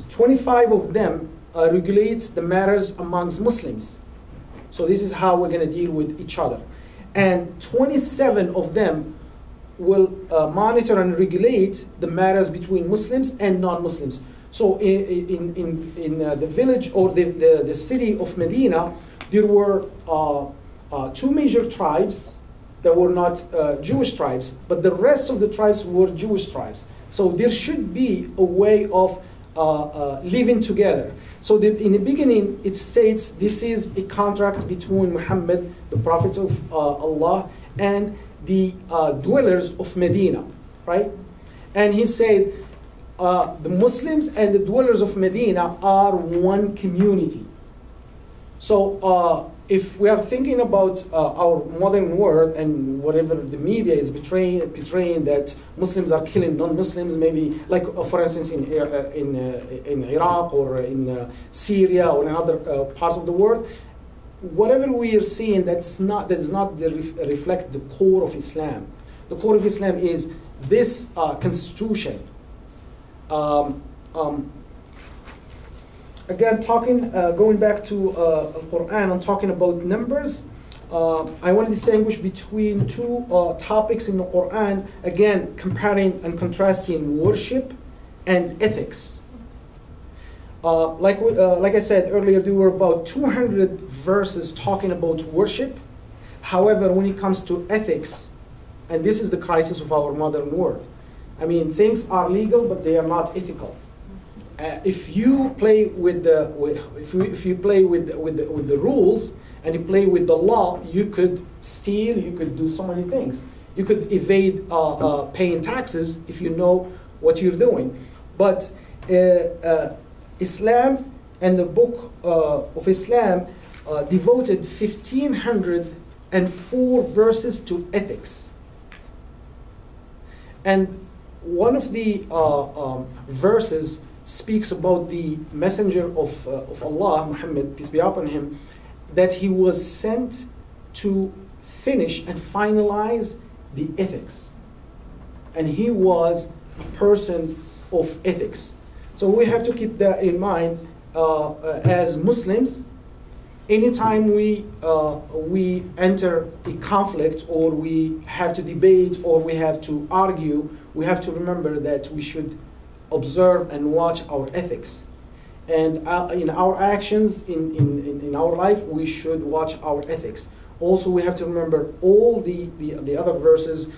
25 of them regulate the matters amongst Muslims. So this is how we're going to deal with each other. And 27 of them will monitor and regulate the matters between Muslims and non-Muslims. So in the village or the city of Medina, there were two major tribes that were not Jewish tribes, but the rest of the tribes were Jewish tribes. So there should be a way of living together. So in the beginning, it states this is a contract between Muhammad, the Prophet of Allah, and the dwellers of Medina, right? And he said, the Muslims and the dwellers of Medina are one community. So if we are thinking about our modern world and whatever the media is portraying that Muslims are killing non-Muslims, maybe like for instance in Iraq or in Syria or in other parts of the world, whatever we are seeing does not reflect the core of Islam. The core of Islam is this constitution. Again, going back to Al-Quran and talking about numbers, I want to distinguish between two topics in the Quran, again, comparing and contrasting worship and ethics. Like I said earlier, there were about 200 verses talking about worship. However, when it comes to ethics, and this is the crisis of our modern world, I mean, things are legal, but they are not ethical. If you play with the rules and you play with the law, you could steal. You could do so many things. You could evade paying taxes if you know what you're doing. But Islam and the book of Islam devoted 1,504 verses to ethics. And one of the verses speaks about the messenger of Allah, Muhammad, peace be upon him, that he was sent to finish and finalize the ethics. And he was a person of ethics. So we have to keep that in mind as Muslims. Anytime we enter a conflict or we have to debate or we have to argue, we have to remember that we should observe and watch our ethics. And in our actions, in our life, we should watch our ethics. Also, we have to remember all the other verses.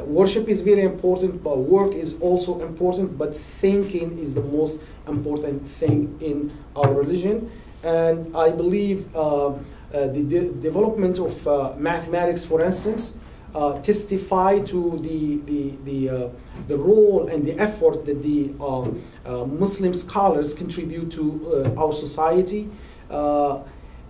Worship is very important, but work is also important, but thinking is the most important thing in our religion. And I believe the development of mathematics, for instance, testify to the role and the effort that the Muslim scholars contribute to our society.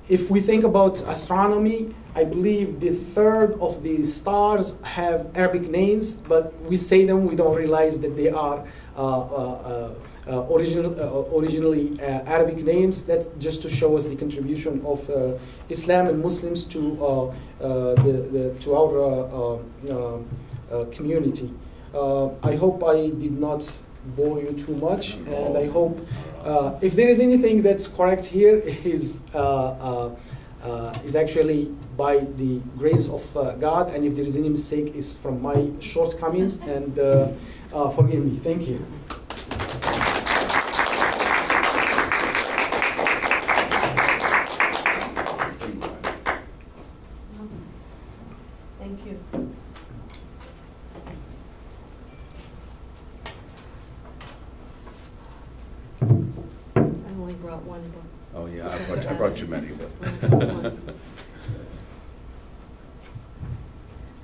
If we think about astronomy, I believe the third of the stars have Arabic names, but we say them, we don't realize that they are originally Arabic names. That's just to show us the contribution of Islam and Muslims to our community. I hope I did not bore you too much, and I hope if there is anything that's correct here is actually by the grace of God, and if there is any mistake is from my shortcomings, and forgive me. Thank you. only brought one book. Oh, yeah, I brought you many, but.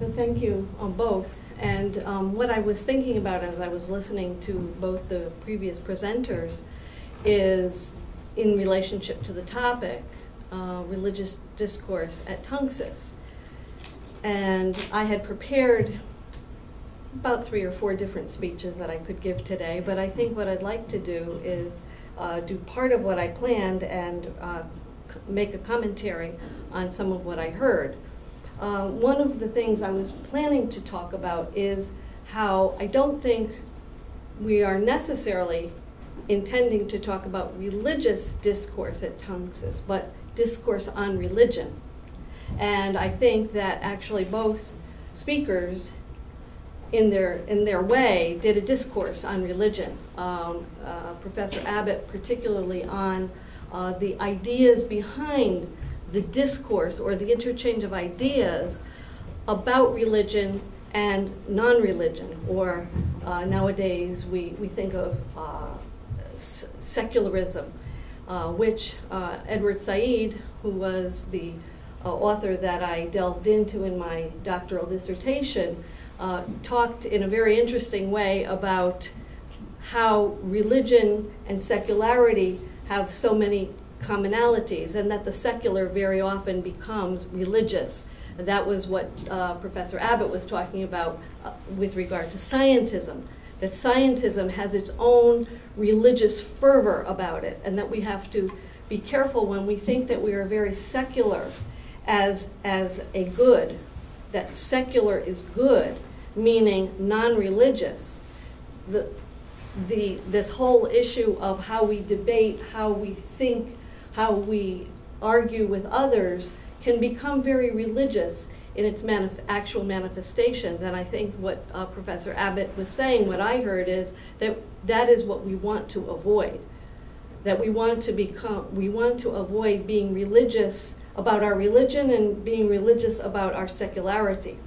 So thank you both. And what I was thinking about as I was listening to both the previous presenters is in relationship to the topic, religious discourse at Tunxis. And I had prepared about 3 or 4 different speeches that I could give today, but I think what I'd like to do is do part of what I planned and make a commentary on some of what I heard. One of the things I was planning to talk about is how I don't think we are necessarily intending to talk about religious discourse at Tunxis, but discourse on religion. And I think that actually both speakers in their way did a discourse on religion. Professor Abbott particularly on the ideas behind the discourse or the interchange of ideas about religion and non-religion, or nowadays we think of secularism, which Edward Said, who was the author that I delved into in my doctoral dissertation, talked in a very interesting way about how religion and secularity have so many commonalities, and that the secular very often becomes religious. That was what Professor Abbott was talking about with regard to scientism, that scientism has its own religious fervor about it, and that we have to be careful when we think that we are very secular as a good, that secular is good, meaning non-religious. This whole issue of how we debate, how we think, how we argue with others can become very religious in its actual manifestations. And I think what Professor Abbott was saying, what I heard, is that that is what we want to avoid. That we want to avoid being religious about our religion and being religious about our secularity.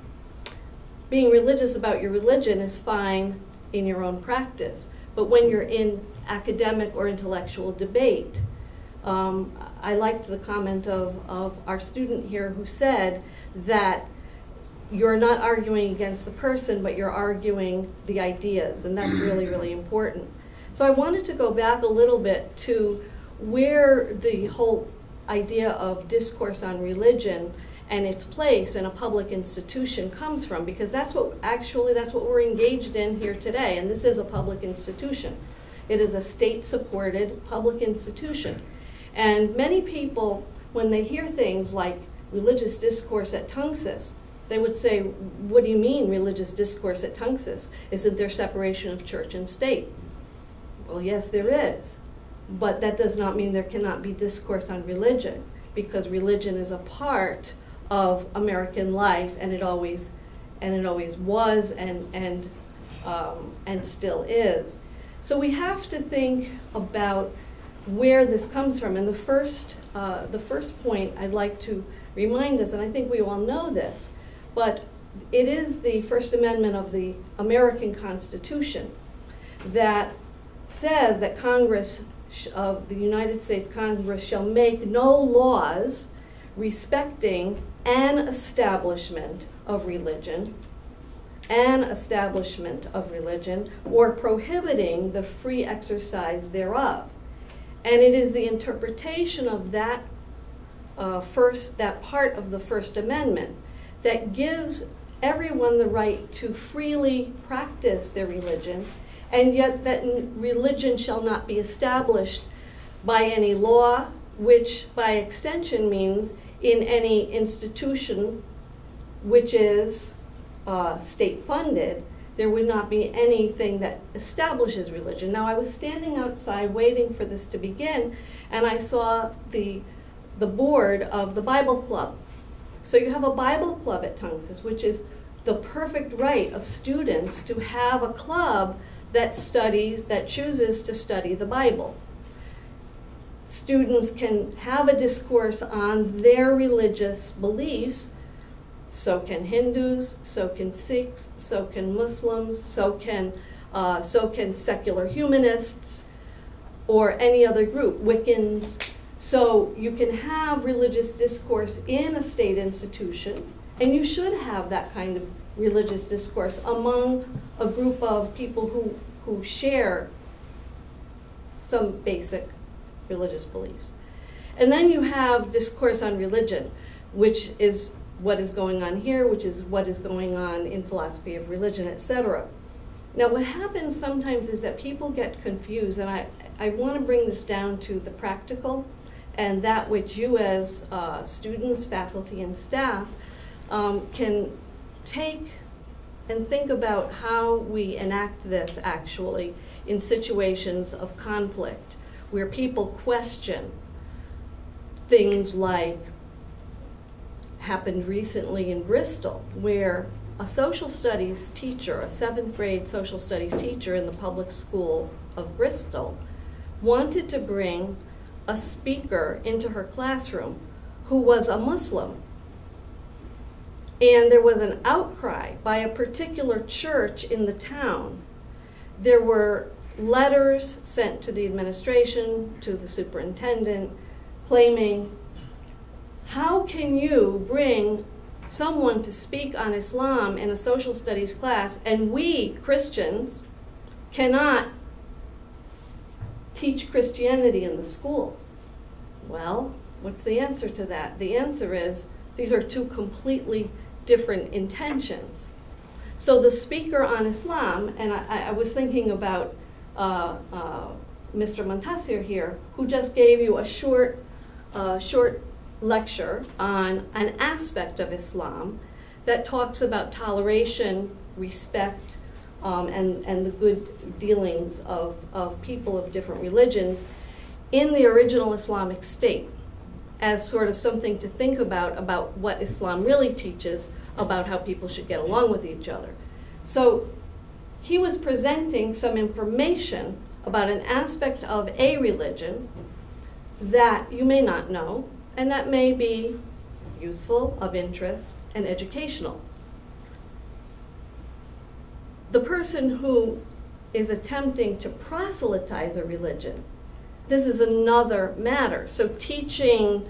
Being religious about your religion is fine in your own practice, but when you're in academic or intellectual debate, I liked the comment of our student here who said that you're not arguing against the person, but you're arguing the ideas, and that's really, really important. So I wanted to go back a little bit to where the whole idea of discourse on religion and its place in a public institution comes from, because that's what we're engaged in here today, and this is a public institution. It is a state-supported public institution. And many people, when they hear things like religious discourse at Tunxis, they would say, what do you mean religious discourse at Tunxis? Isn't there separation of church and state? Well, yes, there is. But that does not mean there cannot be discourse on religion, because religion is a part of American life, and it always was and still is. So we have to think about where this comes from. And the first point I'd like to remind us, and I think we all know this, but it is the First Amendment of the American Constitution that says that Congress of the United States Congress shall make no laws respecting an establishment of religion, or prohibiting the free exercise thereof. And it is the interpretation of that part of the First Amendment that gives everyone the right to freely practice their religion, and yet that religion shall not be established by any law, which by extension means in any institution which is state-funded. There would not be anything that establishes religion. Now, I was standing outside waiting for this to begin, and I saw the board of the Bible Club. So you have a Bible club at Tunxis, which is the perfect right of students to have a club that chooses to study the Bible. Students can have a discourse on their religious beliefs. So can Hindus, so can Sikhs, so can Muslims, so can secular humanists. or any other group, Wiccans. So you can have religious discourse in a state institution, and you should have that kind of religious discourse among a group of people who share some basic religious beliefs. And then you have discourse on religion, which is what is going on here, which is what is going on in philosophy of religion, etc. Now what happens sometimes is that people get confused, and I want to bring this down to the practical and that which you as students, faculty, and staff can take and think about how we enact this actually in situations of conflict where people question things like happened recently in Bristol, where a social studies teacher, a 7th grade social studies teacher in the public school of Bristol, wanted to bring a speaker into her classroom who was a Muslim. And there was an outcry by a particular church in the town. There were letters sent to the administration, to the superintendent, claiming, how can you bring someone to speak on Islam in a social studies class, and we, Christians, cannot teach Christianity in the schools? Well, what's the answer to that? The answer is, these are two completely different intentions. So the speaker on Islam, and I was thinking about Mr. Montasir here, who just gave you a short lecture on an aspect of Islam that talks about toleration, respect, and the good dealings of people of different religions in the original Islamic state, as sort of something to think about what Islam really teaches about how people should get along with each other. So he was presenting some information about an aspect of a religion that you may not know, and that may be useful, of interest, and educational. The person who is attempting to proselytize a religion, this is another matter. So teaching,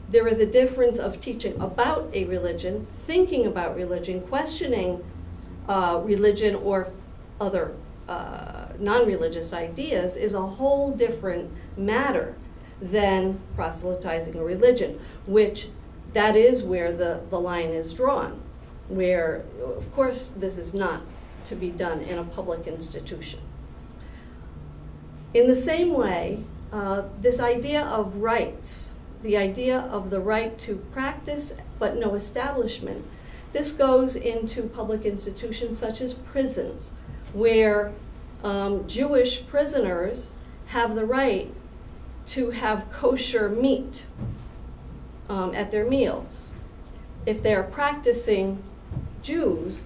there is a difference of teaching about a religion, thinking about religion, questioning religion or other non-religious ideas is a whole different matter than proselytizing a religion, which that is where the line is drawn, where, of course, this is not to be done in a public institution. In the same way, this idea of rights, the idea of the right to practice but no establishment, this goes into public institutions such as prisons, where Jewish prisoners have the right to have kosher meat at their meals. If they're practicing Jews,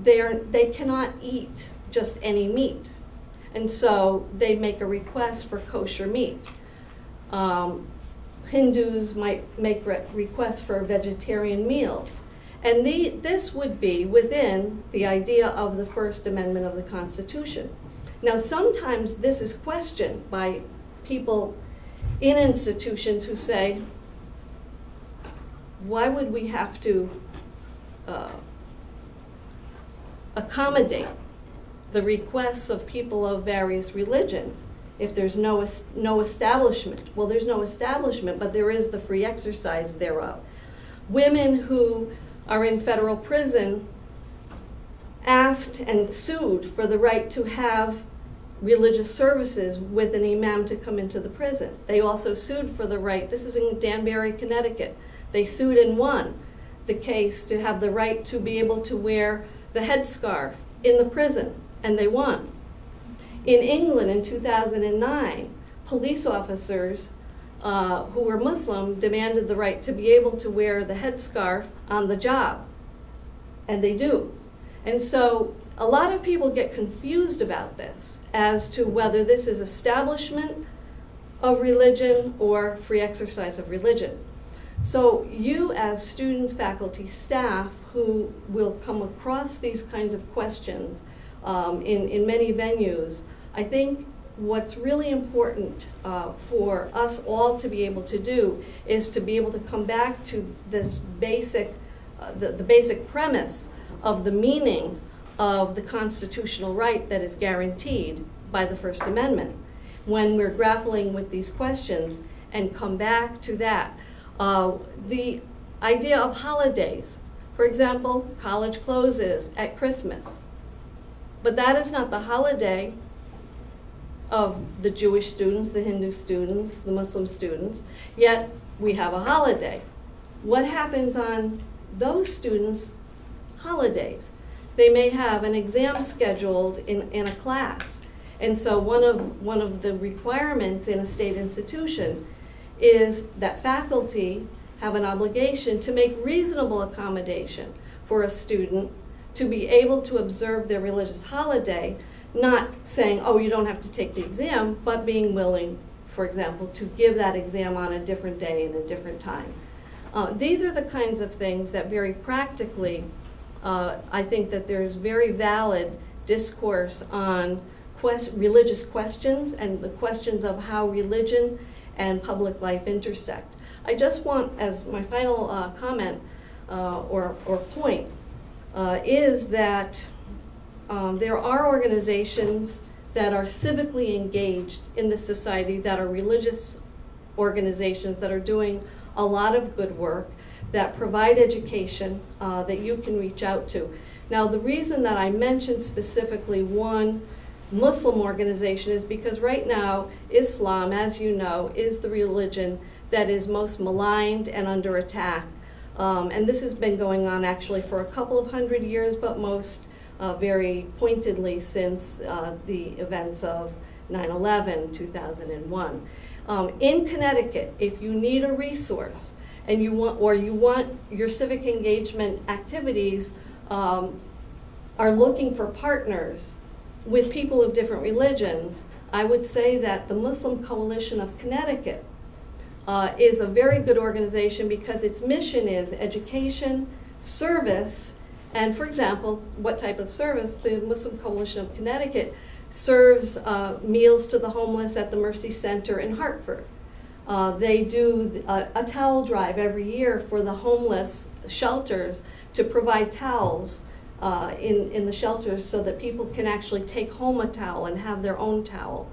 they cannot eat just any meat. And so they make a request for kosher meat. Hindus might make requests for vegetarian meals. And this would be within the idea of the First Amendment of the Constitution. Now, sometimes this is questioned by people in institutions who say, why would we have to accommodate the requests of people of various religions if there's no establishment? Well, there's no establishment, but there is the free exercise thereof. Women who are in federal prison asked and sued for the right to have religious services with an imam to come into the prison. They also sued for the right, this is in Danbury, Connecticut, they sued and won the case to have the right to be able to wear the headscarf in the prison, and they won. In England in 2009, police officers who were Muslim demanded the right to be able to wear the headscarf on the job, and they do. And so a lot of people get confused about this as to whether this is establishment of religion or free exercise of religion. So you as students, faculty, staff who will come across these kinds of questions in many venues, I think what's really important for us all to be able to do is to be able to come back to this basic, the basic premise of the meaning of the constitutional right that is guaranteed by the First Amendment when we're grappling with these questions, and come back to that. The idea of holidays, for example, college closes at Christmas, but that is not the holiday of the Jewish students, the Hindu students, the Muslim students, yet we have a holiday. What happens on those students' holidays? They may have an exam scheduled in a class. And so one of the requirements in a state institution is that faculty have an obligation to make reasonable accommodation for a student to be able to observe their religious holiday, not saying, oh, you don't have to take the exam, but being willing, for example, to give that exam on a different day and a different time. These are the kinds of things that very practically, I think that there's very valid discourse on religious questions and the questions of how religion and public life intersect. I just want, as my final comment or point, is that there are organizations that are civically engaged in the society, that are religious organizations that are doing a lot of good work, that provide education that you can reach out to. Now, the reason that I mentioned specifically one Muslim organization is because right now Islam, as you know, is the religion that is most maligned and under attack. And this has been going on actually for a couple of hundred years, but most very pointedly since the events of 9/11, 2001. In Connecticut, if you need a resource and you want your civic engagement activities are looking for partners with people of different religions, I would say that the Muslim Coalition of Connecticut is a very good organization because its mission is education, service, and for example, what type of service? The Muslim Coalition of Connecticut serves meals to the homeless at the Mercy Center in Hartford. They do a towel drive every year for the homeless shelters to provide towels in the shelters so that people can actually take home a towel and have their own towel.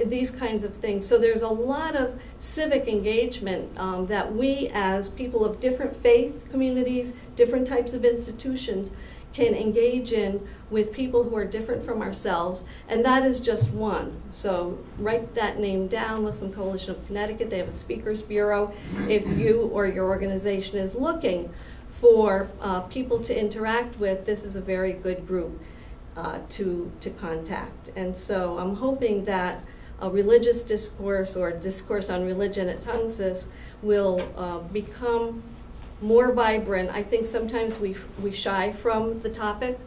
These kinds of things. So there's a lot of civic engagement that we as people of different faith communities, different types of institutions can engage in with people who are different from ourselves, and that is just one. So write that name down, Muslim Coalition of Connecticut. They have a speakers bureau. If you or your organization is looking for people to interact with, this is a very good group to contact. And so I'm hoping that a religious discourse or discourse on religion at Tunxis will become more vibrant. I think sometimes we shy from the topic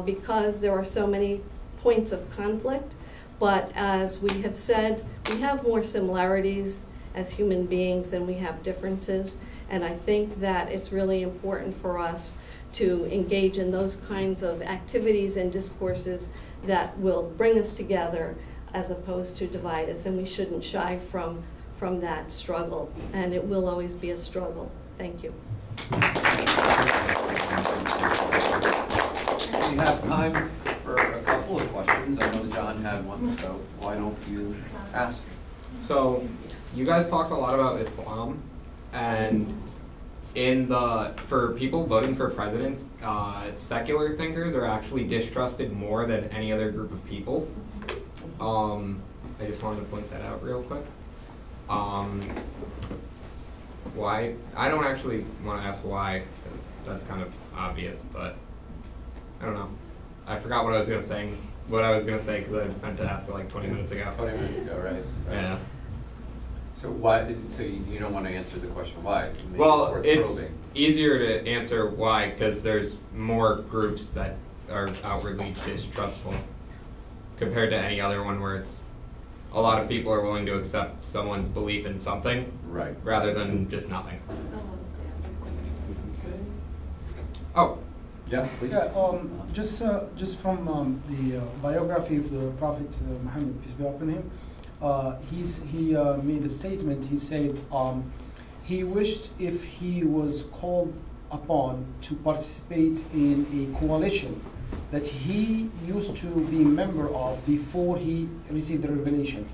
because there are so many points of conflict, but as we have said, we have more similarities as human beings than we have differences, and I think that it's really important for us to engage in those kinds of activities and discourses that will bring us together as opposed to divide us, and we shouldn't shy from that struggle, and it will always be a struggle. Thank you. We have time for a couple of questions. I know John had one, so why don't you ask? So, you guys talked a lot about Islam, and for people voting for presidents, secular thinkers are actually distrusted more than any other group of people. I just wanted to point that out real quick. Why? I don't actually want to ask why, because that's kind of obvious, but I don't know. I forgot what I was going to say. Because I meant to ask it like 20 minutes ago. 20 minutes ago, right? Yeah. So why? So you don't want to answer the question why? Maybe Well, it's it's easier to answer why because there's more groups that are outwardly distrustful compared to any other one where it's a lot of people are willing to accept someone's belief in something right, rather than just nothing. Oh, Yeah, please. Yeah, just from the biography of the Prophet Muhammad, peace be upon him, he made a statement. He said he wished if he was called upon to participate in a coalition that he used to be a member of before he received the revelation.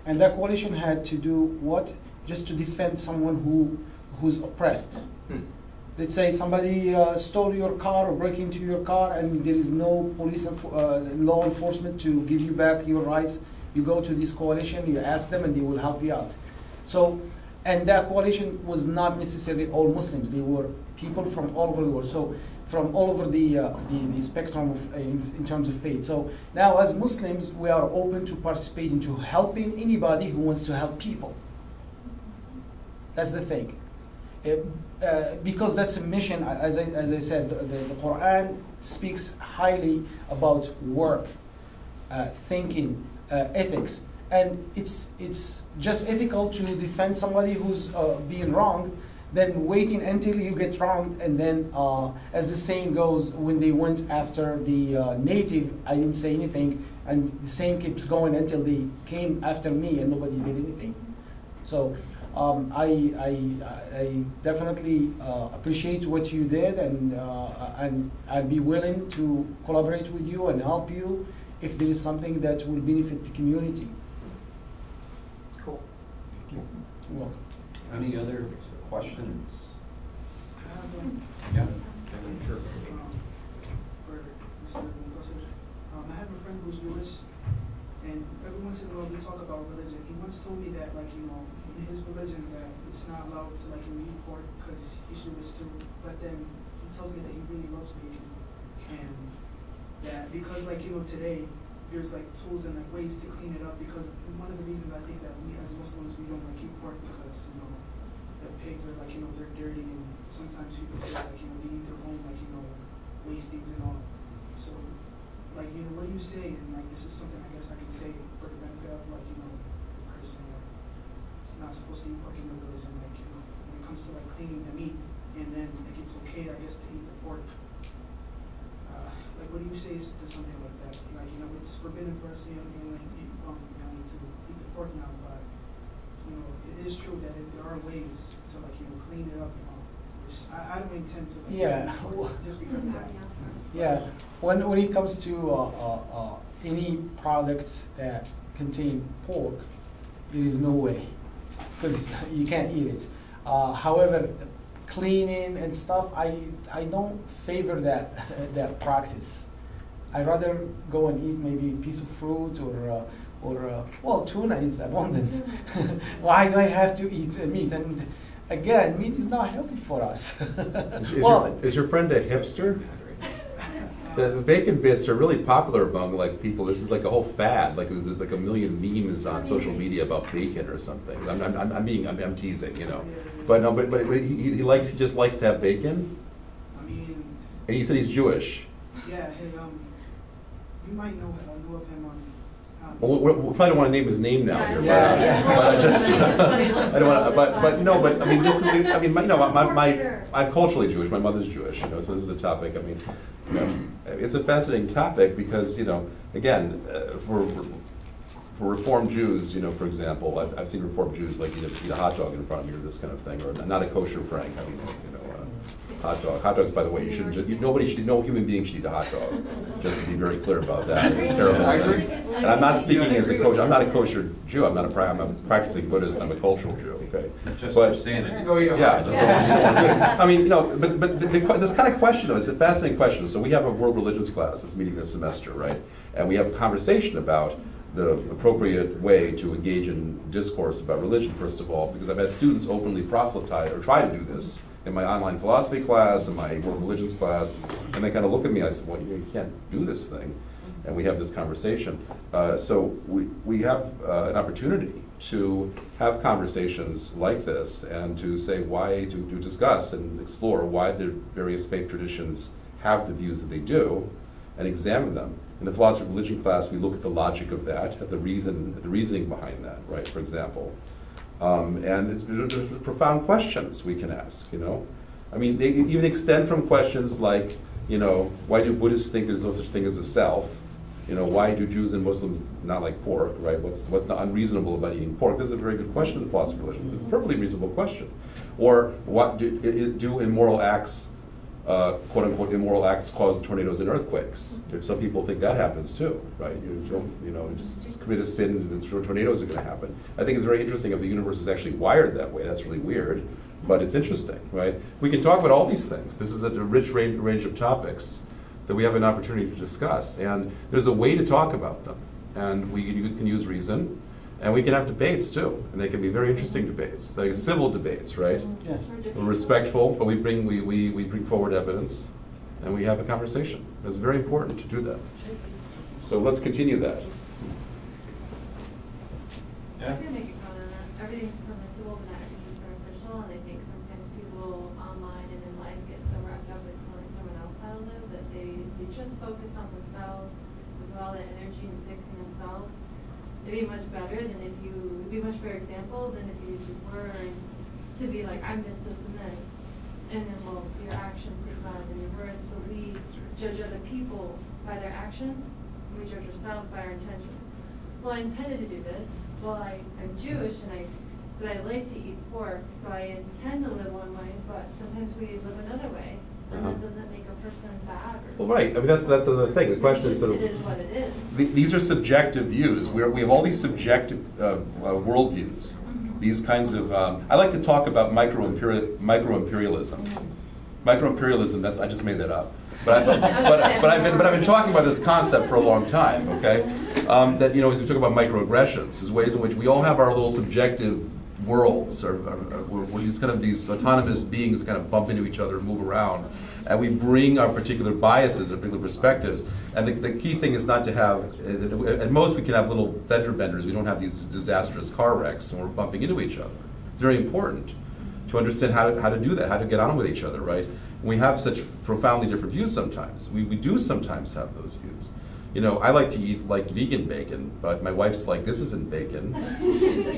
And that coalition had to do what? Just to defend someone who's oppressed. Let's say somebody stole your car or break into your car and there is no police law enforcement to give you back your rights. You go to this coalition, you ask them and they will help you out. So, and that coalition was not necessarily all Muslims. They were people from all over the world. So from all over the spectrum of, in terms of faith. So now as Muslims, we are open to participate into helping anybody who wants to help people. That's the thing. Because that's a mission, as I said, the Quran speaks highly about work, thinking, ethics. And it's just ethical to defend somebody who's being wronged than waiting until you get wronged. And then, as the saying goes, when they went after the native, I didn't say anything. And the saying keeps going until they came after me and nobody did anything. So I definitely appreciate what you did, and I'd be willing to collaborate with you and help you if there is something that will benefit the community. Cool. You're welcome. Any other questions? Yeah. Sure. For Mr. Tunxis. I have a friend who's Jewish, and every once in a while we talk about religion. He once told me that, like, in his religion, that it's not allowed to, like, eat pork because he's Jewish too. But then he tells me that he really loves bacon, and that because, like, today there's like tools and like ways to clean it up. Because one of the reasons I think that we as Muslims we don't like eat pork because the pigs are like they're dirty, and sometimes people say like they eat their own like wasties and all. So like what do you say? And like this is something I guess I could say for the benefit of like the person. It's not supposed to eat pork in the religion. Like when it comes to like cleaning the meat, and then like it's okay I guess to eat the pork. Like what do you say to something like that? Like it's forbidden for us to to eat the pork now, but it is true that there are ways to like clean it up. Which I don't intend to. Like, just because of that. Yeah, when it comes to any products that contain pork, there is no way, because you can't eat it. However, cleaning and stuff, I don't favor that practice. I'd rather go and eat maybe a piece of fruit or well, tuna is abundant. Why do I have to eat meat? And again, meat is not healthy for us. Is your friend a hipster? The bacon bits are really popular among like people. This is like a whole fad. Like there's like a million memes on social media about bacon or something. I'm teasing, But no, but he just likes to have bacon. I mean. And you said he's Jewish. Yeah, you might know of him on. Well, we probably don't want to name his name now here, Yeah. I don't want to. But I mean, this is. I mean, I'm culturally Jewish. My mother's Jewish. So this is a topic. I mean, it's a fascinating topic because again, for Reformed Jews, for example, I've seen Reformed Jews like eat a hot dog in front of me or this kind of thing, or not a kosher Frank. I mean, hot dog. Hot dogs, by the way, you shouldn't. No human being should eat a hot dog. Just to be very clear about that. It's a terrible thing. And I'm not speaking as a kosher. I'm not a kosher Jew. I'm a practicing Buddhist. I'm a cultural Jew. Okay. Just for sanity. Yeah. I mean, but this kind of question though, it's a fascinating question. So we have a world religions class that's meeting this semester, right? And we have a conversation about the appropriate way to engage in discourse about religion, first of all, because I've had students openly proselytize or try to do this in my online philosophy class and my world religions class, and they kind of look at me. I said, "Well, you can't do this thing," and we have this conversation. So we have an opportunity to have conversations like this and to say why, to discuss and explore why the various faith traditions have the views that they do, and examine them. In the philosophy of religion class, we look at the logic of that, at the reasoning behind that, right? For example. And there's profound questions we can ask, I mean, they even extend from questions like, You know, why do Buddhists think there's no such thing as a self? You know, why do Jews and Muslims not like pork, right? What's not unreasonable about eating pork? This is a very good question in philosophy of religion. It's a perfectly reasonable question. Or what do immoral acts, quote unquote, immoral acts cause tornadoes and earthquakes? Some people think that happens too, right? You know, just commit a sin and tornadoes are going to happen. I think it's very interesting if the universe is actually wired that way. That's really weird, but it's interesting, right? We can talk about all these things. This is a rich range of topics that we have an opportunity to discuss, and there's a way to talk about them, and you can use reason, and we can have debates too, and they can be very interesting debates, like civil debates, right? Yes. We're respectful, but we bring forward evidence, and we have a conversation. It's very important to do that. So let's continue that. I was gonna make a comment on that. Everything's permissible, but not everything's beneficial, and I think sometimes people online and in life get so wrapped up in telling someone else how to live that they just focus on themselves with all that energy and fixing themselves. It'd be much better than if you, it'd be a much better example than if you use your words to be like, I missed this and this, and then well, your actions become, and your words will lead, judge other people by their actions, and we judge ourselves by our intentions. Well, I intended to do this. Well, I'm Jewish, but I like to eat pork, so I intend to live one way, but sometimes we live another way, and that doesn't make a person bad. Or Well, right. I mean, that's another thing. The question is sort of, it is what it is. these are subjective views. We have all these subjective worldviews. These kinds of, I like to talk about micro-imperialism. Micro-imperialism, I just made that up. But I've been talking about this concept for a long time, okay? That, you know, as we talk about microaggressions, is ways in which we all have our little subjective worlds, or we're these autonomous beings that kind of bump into each other and move around. And we bring our particular biases, our particular perspectives. And the key thing is not to have, at most we can have little fender benders. We don't have these disastrous car wrecks and we're bumping into each other. It's very important to understand how to do that, how to get on with each other, right? We have such profoundly different views sometimes. We do sometimes have those views. You know, I like to eat like vegan bacon, but my wife's like, this isn't bacon.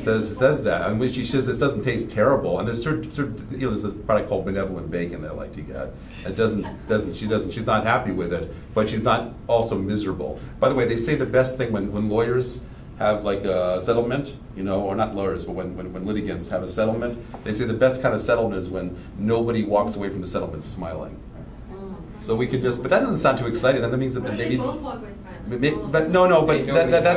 says that, and when she says it doesn't taste terrible, and there's there's a product called benevolent bacon that I like to get. It she's not happy with it, but she's not also miserable. By the way, they say the best thing when lawyers have like a settlement, you know, or not lawyers, but when litigants have a settlement, they say the best kind of settlement is when nobody walks away from the settlement smiling. So we could just, but that doesn't sound too exciting. That means that maybe. Both walk away smiling. But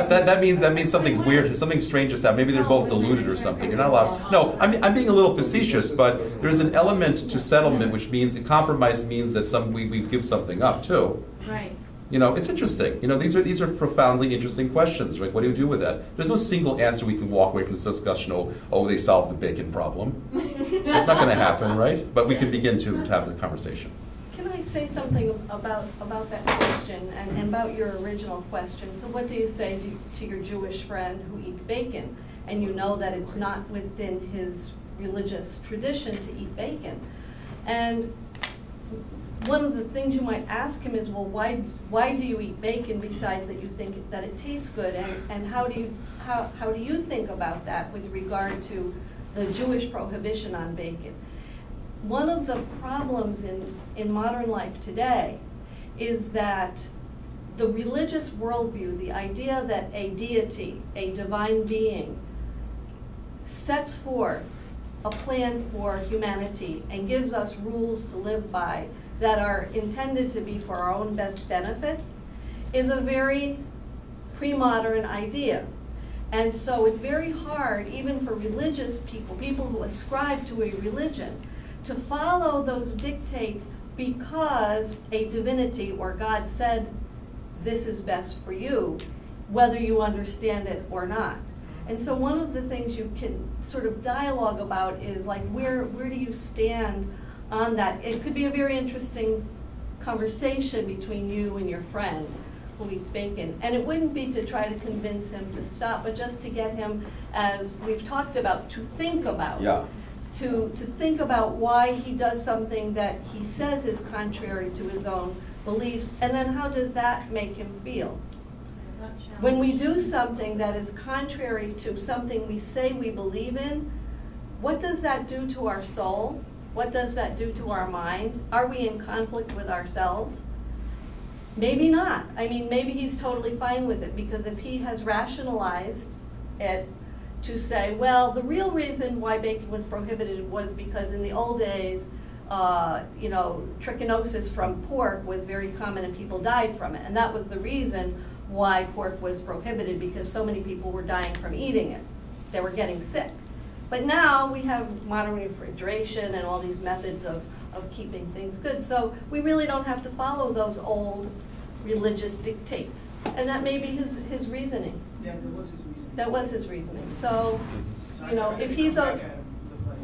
that means something's weird, something strange has happened. Maybe they're both deluded or something. You're not allowed. No, I'm being a little facetious, but there's an element to settlement which means compromise means that we give something up too. Right. You know, it's interesting. You know, these are profoundly interesting questions. Right? What do you do with that? There's no single answer we can walk away from this discussion. Oh, they solved the bacon problem. That's not going to happen, right? But we can begin to have the conversation. Can I say something about that question and about your original question? So what do you say to your Jewish friend who eats bacon, and you know that it's not within his religious tradition to eat bacon? And one of the things you might ask him is, well, why do you eat bacon besides that you think that it tastes good? And how do you think about that with regard to the Jewish prohibition on bacon? One of the problems in modern life today is that the religious worldview, the idea that a deity, a divine being, sets forth a plan for humanity and gives us rules to live by that are intended to be for our own best benefit, is a very pre-modern idea. And so it's very hard, even for religious people, people who ascribe to a religion, to follow those dictates because a divinity or God said this is best for you, whether you understand it or not. And so one of the things you can sort of dialogue about is like, where do you stand on that? It could be a very interesting conversation between you and your friend who eats bacon. And it wouldn't be to try to convince him to stop, but just to get him, as we've talked about, to think about. Yeah. To think about why he does something that he says is contrary to his own beliefs, and then how does that make him feel? When we do something that is contrary to something we say we believe in, what does that do to our soul? What does that do to our mind? Are we in conflict with ourselves? Maybe not. I mean, maybe he's totally fine with it, because if he has rationalized it to say, well, the real reason why bacon was prohibited was because in the old days, you know, trichinosis from pork was very common and people died from it. And that was the reason why pork was prohibited, because so many people were dying from eating it. They were getting sick. But now we have modern refrigeration and all these methods of keeping things good. So we really don't have to follow those old religious dictates. And that may be his reasoning. Yeah, that was his reasoning. That was his reasoning. So, So you know, I if could he's come a, back at him with, like,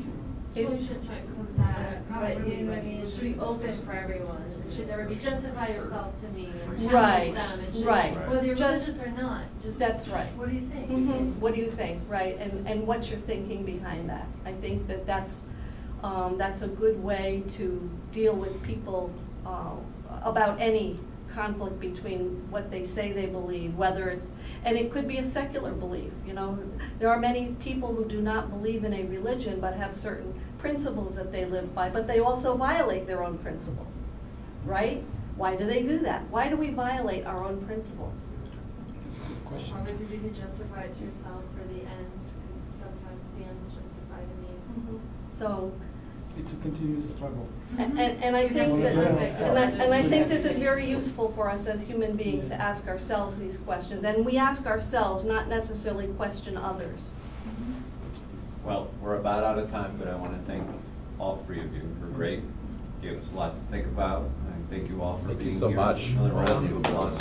you know, We shouldn't try to come back, but you know, I mean, it should be open for everyone. It should never be justify yourself to me and Right, challenge them. It should, right. whether you're Just- religious or not, just. that's right. What do you think? What do you think, right? And what's your thinking behind that? I think that that's a good way to deal with people about any conflict between what they say they believe, whether it's, and it could be a secular belief, you know. There are many people who do not believe in a religion but have certain principles that they live by, but they also violate their own principles, right? Why do they do that? Why do we violate our own principles? That's a good question. Probably because you could justify it to yourself for the ends, because sometimes the ends justify the means. So, It's a continuous struggle. and I think that, Mhm. and I think this is very useful for us as human beings to ask ourselves these questions. And we ask ourselves, not necessarily question others. Well, we're about out of time, but I want to thank all three of you for great, gave us a lot to think about. And thank you all for Thank you being so here. much. Another round of applause.